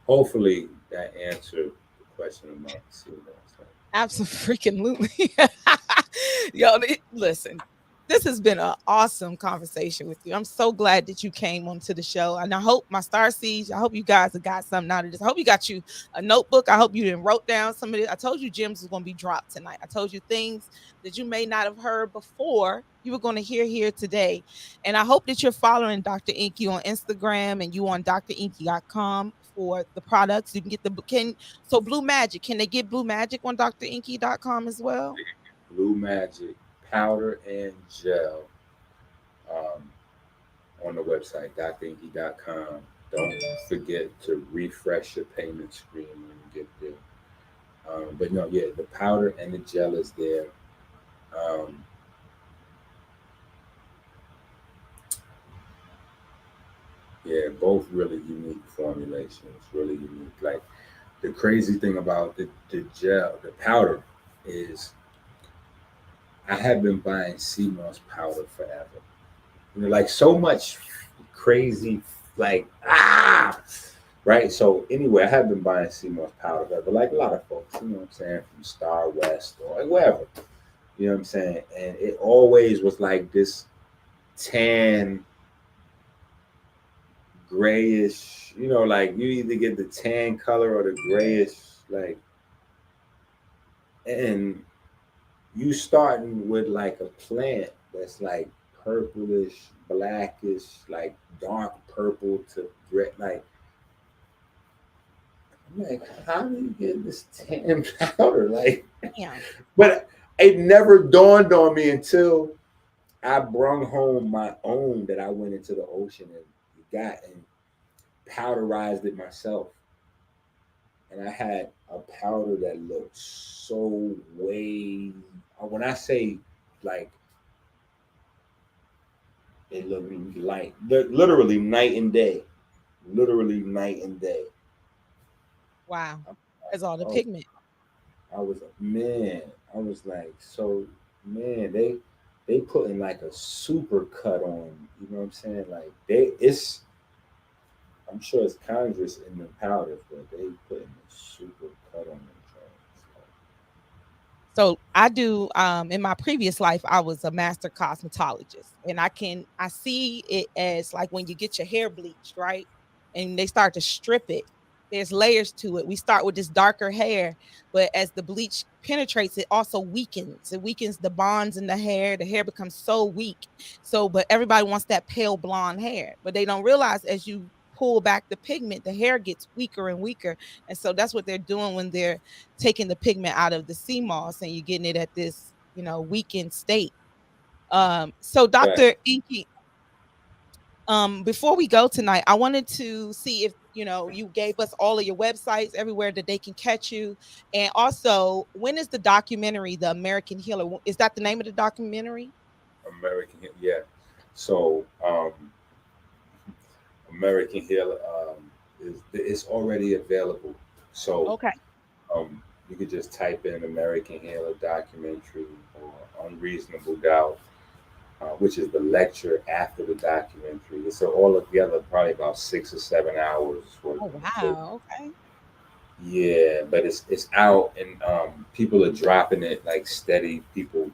hopefully that answered the question about semoss. Absolutely. Yo, listen, this has been an awesome conversation with you. I'm so glad that you came onto the show. And I hope my star seeds, I hope you guys have got something out of this. I hope you got you a notebook. I hope you didn't wrote down some of it. I told you gems was going to be dropped tonight. I told you things that you may not have heard before you were going to hear here today. And I hope that you're following Dr. Enqi on Instagram and you on drenqi.com for the products. You can get so Blue Magic, can they get Blue Magic on drenqi.com as well? Blue Magic powder and gel on the website, drenqi.com. Don't forget to refresh your payment screen when you get there. But no, yeah, the powder and the gel is there. Yeah, both really unique formulations, really unique. Like, the crazy thing about the gel, the powder, is I have been buying semoss powder forever. Like so much crazy, like, right? So anyway, I have been buying semoss powder forever, like a lot of folks, you know what I'm saying, from Star West or like wherever. You know what I'm saying? And it always was like this tan, grayish, like you either get the tan color or the grayish, like, and you starting with like a plant that's like purplish, blackish, like dark purple to red. Like, I'm like, how do you get this tan powder? Like, Yeah. But it never dawned on me until I brung home my own that I went into the ocean and got and powderized it myself. And I had a powder that looked so way. When I say like, it looked like literally night and day, literally night and day. Wow, that's all the Oh, pigment. I was I was like, so man, they putting like a super cut on. You know what I'm saying? Like it's. I'm sure it's Congress in the powders, but they putting a super cut on them. So I do in my previous life, I was a master cosmetologist, and I see it as like when you get your hair bleached, right? And they start to strip it. There's layers to it. We start with this darker hair, but as the bleach penetrates, it also weakens. It weakens the bonds in the hair. The hair becomes so weak. So, but everybody wants that pale blonde hair, but they don't realize as you pull back the pigment, the hair gets weaker and weaker. And so that's what they're doing when they're taking the pigment out of the semoss and you're getting it at this, weakened state. So Right. Dr. Enqi, before we go tonight, I wanted to see if you gave us all of your websites everywhere that they can catch you. And also, when is the documentary, The American Healer? Is that the name of the documentary? American, yeah. So American Healer is already available. So Okay. you could just type in American Healer documentary or Unreasonable Doubt, which is the lecture after the documentary. It's all together probably about 6 or 7 hours. Oh wow. Okay. Yeah, but it's out and people are dropping it like steady. People,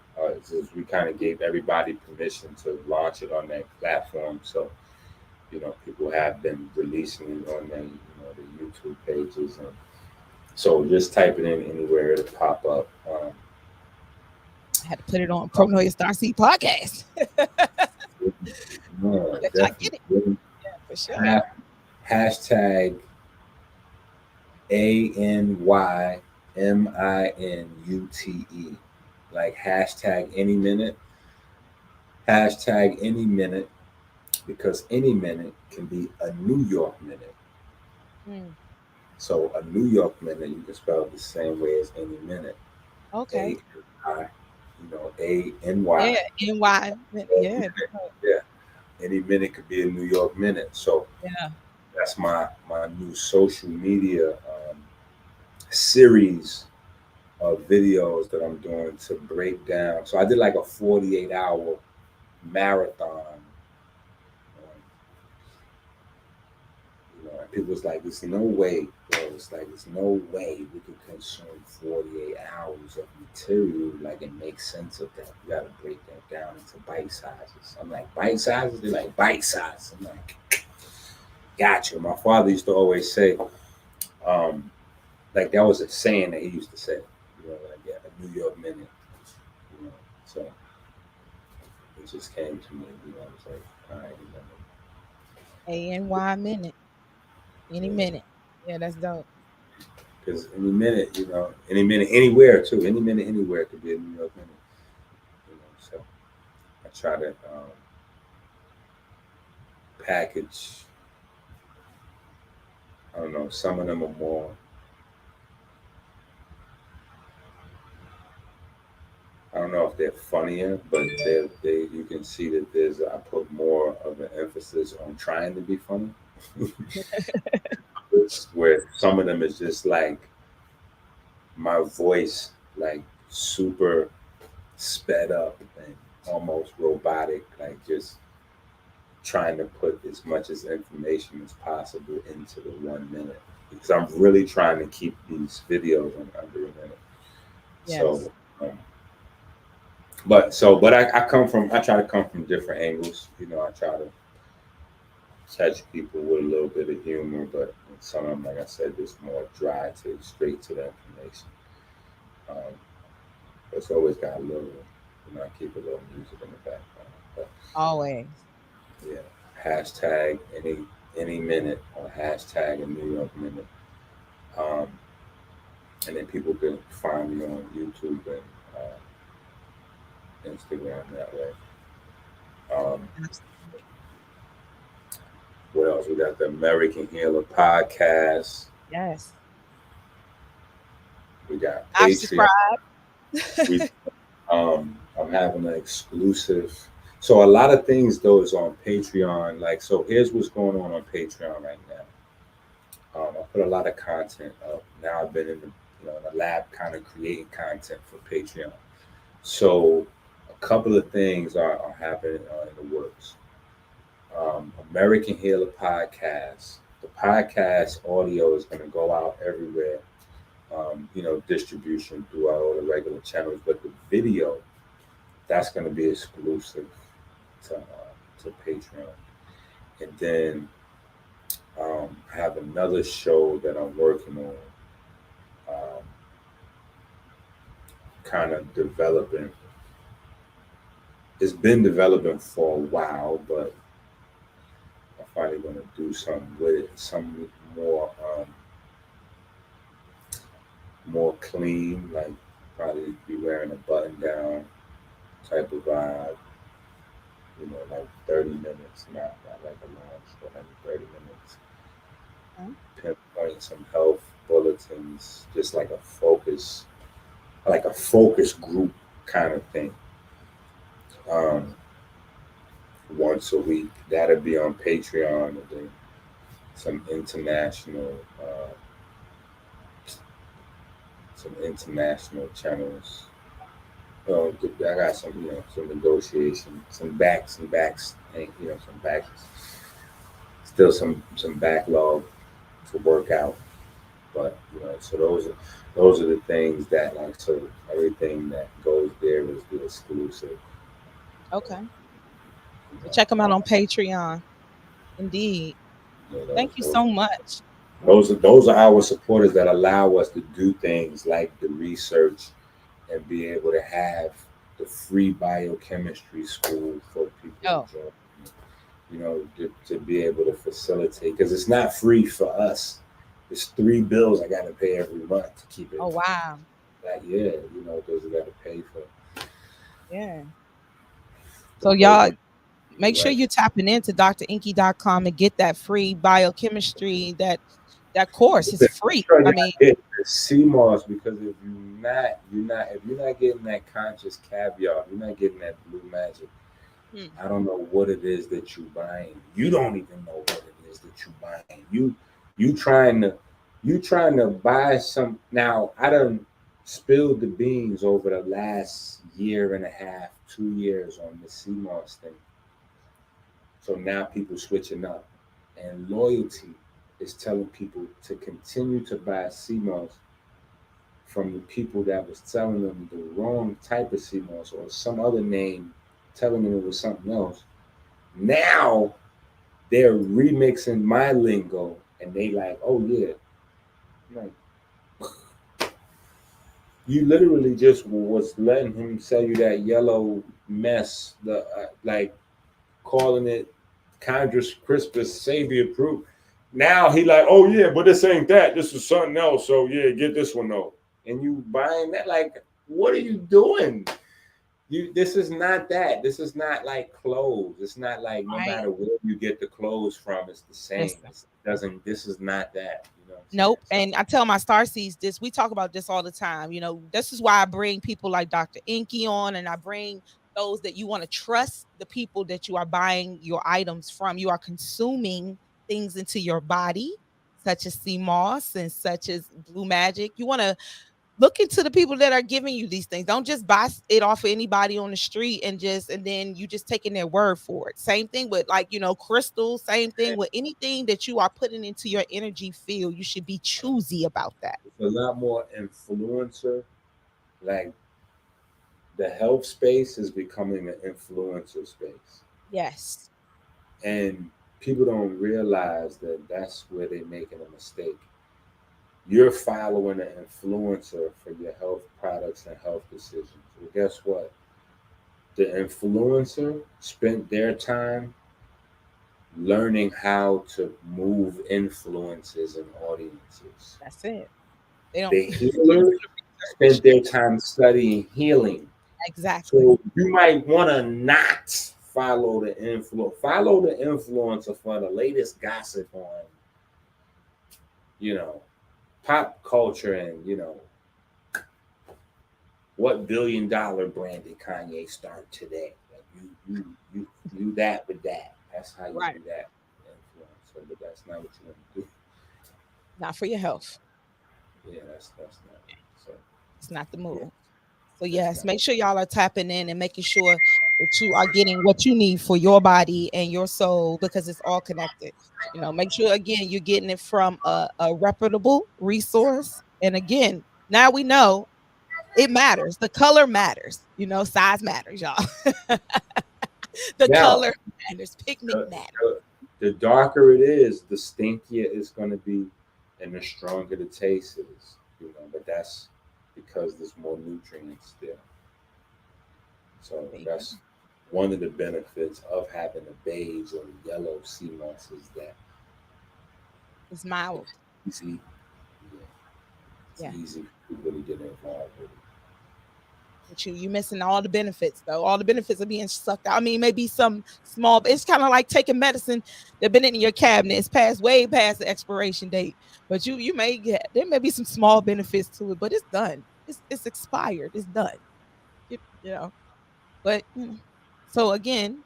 we kind of gave everybody permission to launch it on that platform. So people have been releasing it on their, the YouTube pages, and so just type it in anywhere, it'll pop up. had to put it on Pronoia Star Seed podcast. No, Let y'all get it. definitely. For sure. Hashtag ANYMINUTE. Like hashtag any minute. Hashtag any minute, because any minute can be a New York minute. So a New York minute, you can spell it the same way as any minute. Okay. A-N-Y, A-N-Y. Yeah, NY. Yeah. Yeah. Any minute could be a New York minute. So Yeah. that's my new social media series of videos that I'm doing to break down. So I did like a 48-hour marathon. And people was like, "There's no way, bro. It's like there's no way we could consume 48 hours of material like and make sense of that. You got to break that down into bite sizes." I'm like, "Bite sizes?" They're like, "Bite size." I'm like, "Gotcha." My father used to always say, like that was a saying that he used to say, like a New York minute, So it just came to me, I was like, all right, ANY minute. Any minute. Yeah, that's dope. Because any minute, anywhere too. Any minute, anywhere could be a New York minute. So I try to package. I don't know. Some of them are more. I don't know if they're funnier, but they you can see that I put more of an emphasis on trying to be funny. Where some of them is just like my voice, like super sped up and almost robotic, like just trying to put as much as information as possible into the 1 minute, because I'm really trying to keep these videos under a minute. Yes. But I try to come from different angles. I try to touch people with a little bit of humor, but some of them, like I said, just more dry straight to the information. But it's always got a little, I keep a little music in the background. But, always. Yeah. Hashtag any minute, or hashtag a New York minute. And then people can find me on YouTube and Instagram that way. What else? We got the American Healer podcast. Yes. We got Patreon. I'm having an exclusive. So a lot of things though is on Patreon. Like, so here's what's going on Patreon right now. I put a lot of content up. Now I've been in the lab kind of creating content for Patreon. So a couple of things are happening in the works. American Healer podcast. The podcast audio is going to go out everywhere. Distribution throughout all the regular channels, but the video, that's going to be exclusive to Patreon. And then I have another show that I'm working on, kind of developing. It's been developing for a while, but I'm finally going to do something with it, some more clean, like probably be wearing a button down type of vibe, like 30 minutes, not like a long show, like 30 minutes. Pinpoint some health bulletins, just like a focus group kind of thing. Once a week, that'll be on Patreon, and then some international channels. I got some negotiation, some backs, and some backs. Still some backlog to work out, but so those are the things that, like, so everything that goes there is the exclusive. Okay. Check them out on Patreon. Indeed. Thank you so much. Those are our supporters that allow us to do things like the research and be able to have the free biochemistry school for people Oh, to join. You know, to be able to facilitate, because it's not free for us. It's 3 bills I got to pay every month to keep it. oh wow. That yeah, you know, those I got to pay for Yeah. the So y'all program. make sure Right. you're tapping into drenqi.com and get that free biochemistry. That course is Make free. sure I y'all mean, get the CMOS, because if you're not getting that conscious caviar, if you're not getting that blue magic. hmm, I don't know what it is that you buying. You don't even know what it is that you buying. You trying to buy some. Now I done spilled the beans over the last year and a half, 2 years on the CMOS thing. So now people switching up, and loyalty is telling people to continue to buy CMOS from the people that was telling them the wrong type of CMOS or some other name, telling them it was something else. Now they're remixing my lingo, and they like, oh yeah, like you literally just was letting him sell you that yellow mess, the like calling it Congress Crispus Savior Proof. Now he like, oh yeah, but this ain't that. This is something else. So yeah, get this one though. And you buying that? Like, what are you doing? This is not that. This is not like clothes. It's not like no right. matter where you get the clothes from, it's the same. Listen. It doesn't. This is not that. You know what I'm saying? Nope. And I tell my star seeds this. We talk about this all the time. This is why I bring people like Dr. Enqi on, and I bring those that you want to trust, the people that you are buying your items from. You are consuming things into your body, such as sea moss and such as blue magic. You want to look into the people that are giving you these things. Don't just buy it off of anybody on the street and then you just taking their word for it. Same thing with crystals, same thing with anything that you are putting into your energy field. You should be choosy about that. It's a lot more influencer. Like the health space is becoming an influencer space, Yes. and people don't realize that that's where they're making a mistake. You're following an influencer for your health products and health decisions. Well, guess what? The influencer spent their time learning how to move influences and audiences. That's it. They don't The healer spent their time studying healing. exactly. So you might want to not follow the influencer for the latest gossip on, you know, pop culture and what $1 billion brand did Kanye start today? Like you that with that. That's how you Right. do that. Influencer, but that's not what you want to do. Not for your health. Yeah, that's not. So It's not the yeah, move. So that's yes, not. make sure y'all are tapping in and making sure that you are getting what you need for your body and your soul because it's all connected. Make sure again you're getting it from a reputable resource. And again, now we know it matters. The color matters. Size matters, y'all. The Now, color matters. Pigment the, matters. the darker it is, the stinkier it's going to be, and the stronger the taste is. But that's because there's more nutrients there. So that's one of the benefits of having a beige or yellow sea moss is that It's mild. it's easy. Yeah, it's Yeah. easy to really get involved with it. But you missing all the benefits though. All the benefits are being sucked out. I mean, maybe some small. It's kind of like taking medicine that been in your cabinet. It's way past the expiration date. But you may get there may be some small benefits to it, but it's done. It's expired. It's done. You, you know. But so again,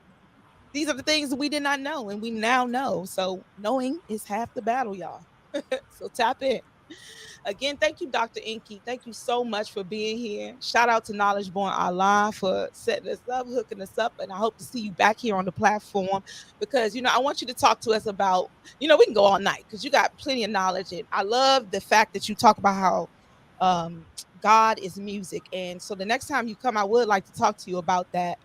these are the things that we did not know, and we now know. So knowing is half the battle, y'all. So tap in. Again, thank you, Dr. Enqi. Thank you so much for being here. Shout out to Knowledge Born Allah for setting us up, hooking us up. And I hope to see you back here on the platform because, I want you to talk to us about, we can go all night because you got plenty of knowledge. And I love the fact that you talk about how God is music. And so the next time you come, I would like to talk to you about that.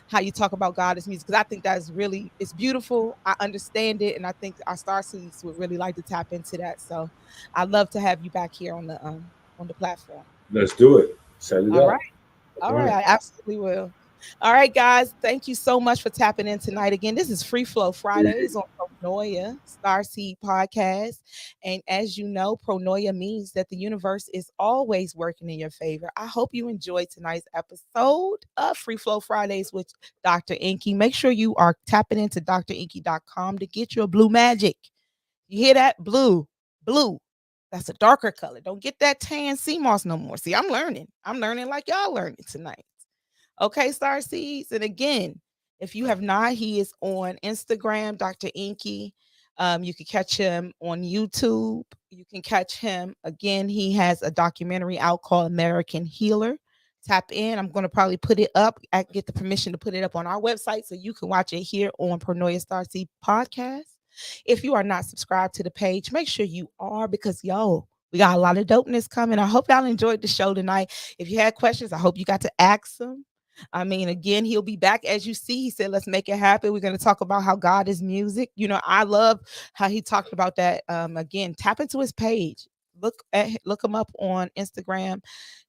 How you talk about God as music, because I think that's really, it's beautiful. I understand it, and I think our star seeds would really like to tap into that. So I'd love to have you back here on the platform. Let's do it. Set it All up. right. All right, I absolutely will. All right, guys. Thank you so much for tapping in tonight. Again, this is Free Flow Fridays on Pronoia Starseed Podcast. And as you know, Pronoia means that the universe is always working in your favor. I hope you enjoyed tonight's episode of Free Flow Fridays with Dr. Enqi. Make sure you are tapping into drenqi.com to get your blue magic. You hear that? Blue. That's a darker color. Don't get that tan semoss no more. See, I'm learning. I'm learning like y'all learning tonight. Okay, Star Seeds. And again, if you have not, he is on Instagram, Dr. Enqi. You can catch him on YouTube. You can catch him again. He has a documentary out called American Healer. Tap in. I'm going to probably put it up. I get the permission to put it up on our website so you can watch it here on Pronoia Starseed Podcast. If you are not subscribed to the page, make sure you are, because we got a lot of dopeness coming. I hope y'all enjoyed the show tonight. If you had questions, I hope you got to ask them. I mean, again, he'll be back. As you see, he said, let's make it happen. We're going to talk about how God is music. You know, I love how he talked about that. Again, tap into his page. Look him up on Instagram.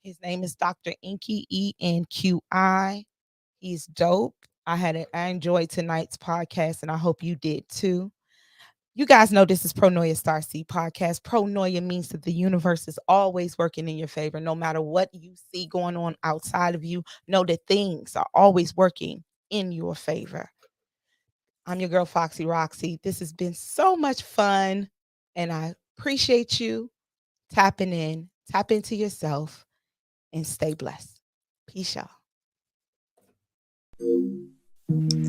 His name is Dr. Enqi, Enqi. He's dope. I enjoyed tonight's podcast, and I hope you did too. You guys know this is Pronoia Starseed Podcast. Pronoia means that the universe is always working in your favor. No matter what you see going on outside of you, know that things are always working in your favor. I'm your girl, Foxy Roxy. This has been so much fun, and I appreciate you tapping in. Tap into yourself and stay blessed. Peace, y'all.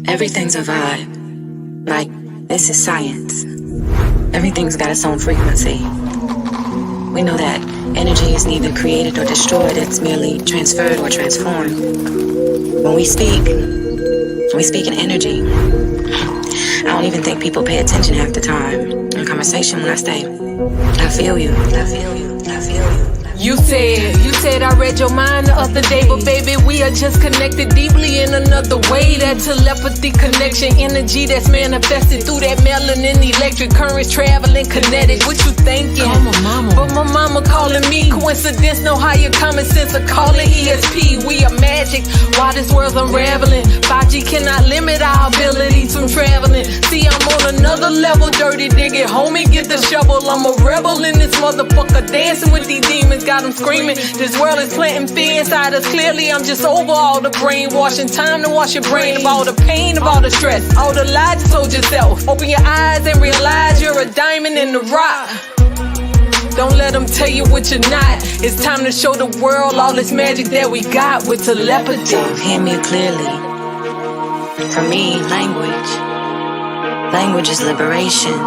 Everything's a vibe. Like, this is science. Everything's got its own frequency. We know that energy is neither created or destroyed, it's merely transferred or transformed. When we speak in energy. I don't even think people pay attention half the time in conversation when I say, I feel you, I feel you, I feel you. You said I read your mind the other day, but baby, we are just connected deeply in another way. That telepathy connection, energy that's manifested through that melanin, electric currents traveling kinetic. What you thinking? But my mama calling me. Coincidence, no higher common sense, a calling ESP. We are magic while this world's unraveling. 5G cannot limit our ability to traveling. See, I'm on another level, dirty digging. Homie, get the shovel. I'm a rebel in this motherfucker, dancing with these demons. Got them screaming. This world is planting fear inside us. Clearly, I'm just over all the brainwashing. Time to wash your brain of all the pain, of all the stress, all the lies you told yourself. Open your eyes and realize you're a diamond in the rock. Don't let them tell you what you're not. It's time to show the world all this magic that we got with telepathy. So hear me clearly. For me, language is liberation.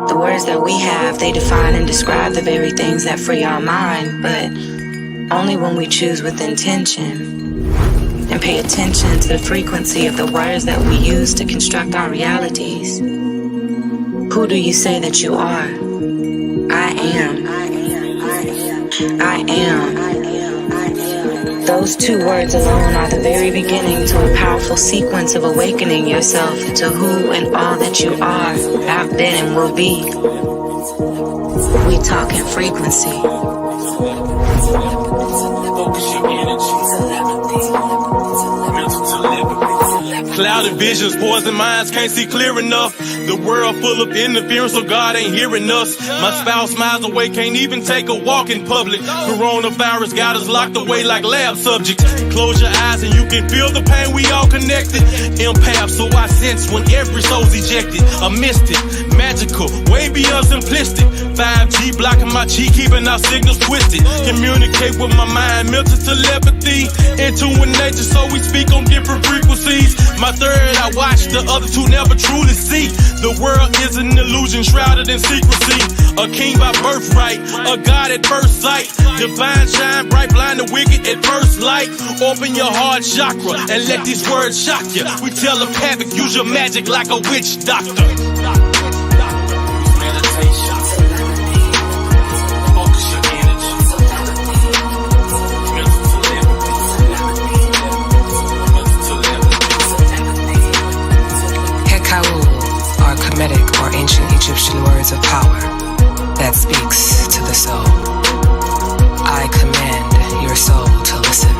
The words that we have, they define and describe the very things that free our mind, but only when we choose with intention and pay attention to the frequency of the words that we use to construct our realities. Who do you say that you are? I am. I am. Those two words alone are the very beginning to a powerful sequence of awakening yourself to who and all that you are, have been, and will be. We talk in frequency. Focus your energy. Clouded visions, poison minds, can't see clear enough. The world full of interference, so God ain't hearing us. My spouse miles away, can't even take a walk in public. Coronavirus got us locked away like lab subjects. Close your eyes and you can feel the pain, we all connected. Empath, so I sense when every soul's ejected. A mystic, magical, way beyond simplistic. 5G blocking my chi, keeping our signals twisted. Communicate with my mind, mental telepathy. Into nature, so we speak on different frequencies. My third, I watch, the other two never truly see. The world is an illusion shrouded in secrecy. A king by birthright, a god at first sight. Divine shine bright, blind the wicked at first light. Open your heart chakra and let these words shock you. We telepathic, use your magic like a witch doctor. Meditation. Focus your energy. Are Kemetic or ancient Egyptian words of power that speaks to the soul. I command your soul to listen.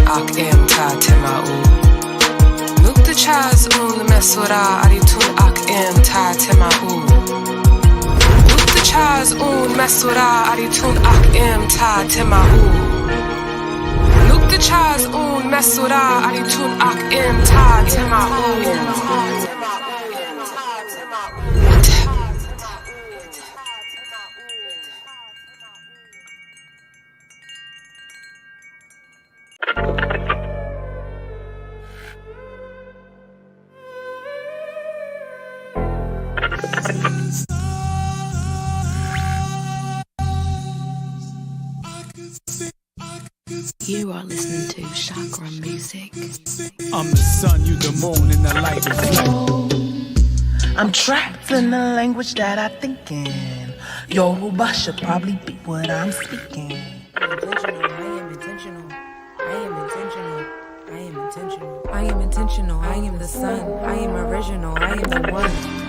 ak em ta tema u. Nukta chaz un mesura aritun ak em ta tema u. Nukta chaz un mesura aritun ak em ta tema u. Nukta chaz un mesura aritun ak em ta tema u. You are listening to Chakra Music. I'm the sun, you the moon, and the light reflect. I'm trapped in the language that I think in. Yoruba should probably be what I'm speaking. I am intentional. I am intentional. I am intentional. I am intentional. I am the sun. I am original. I am the one.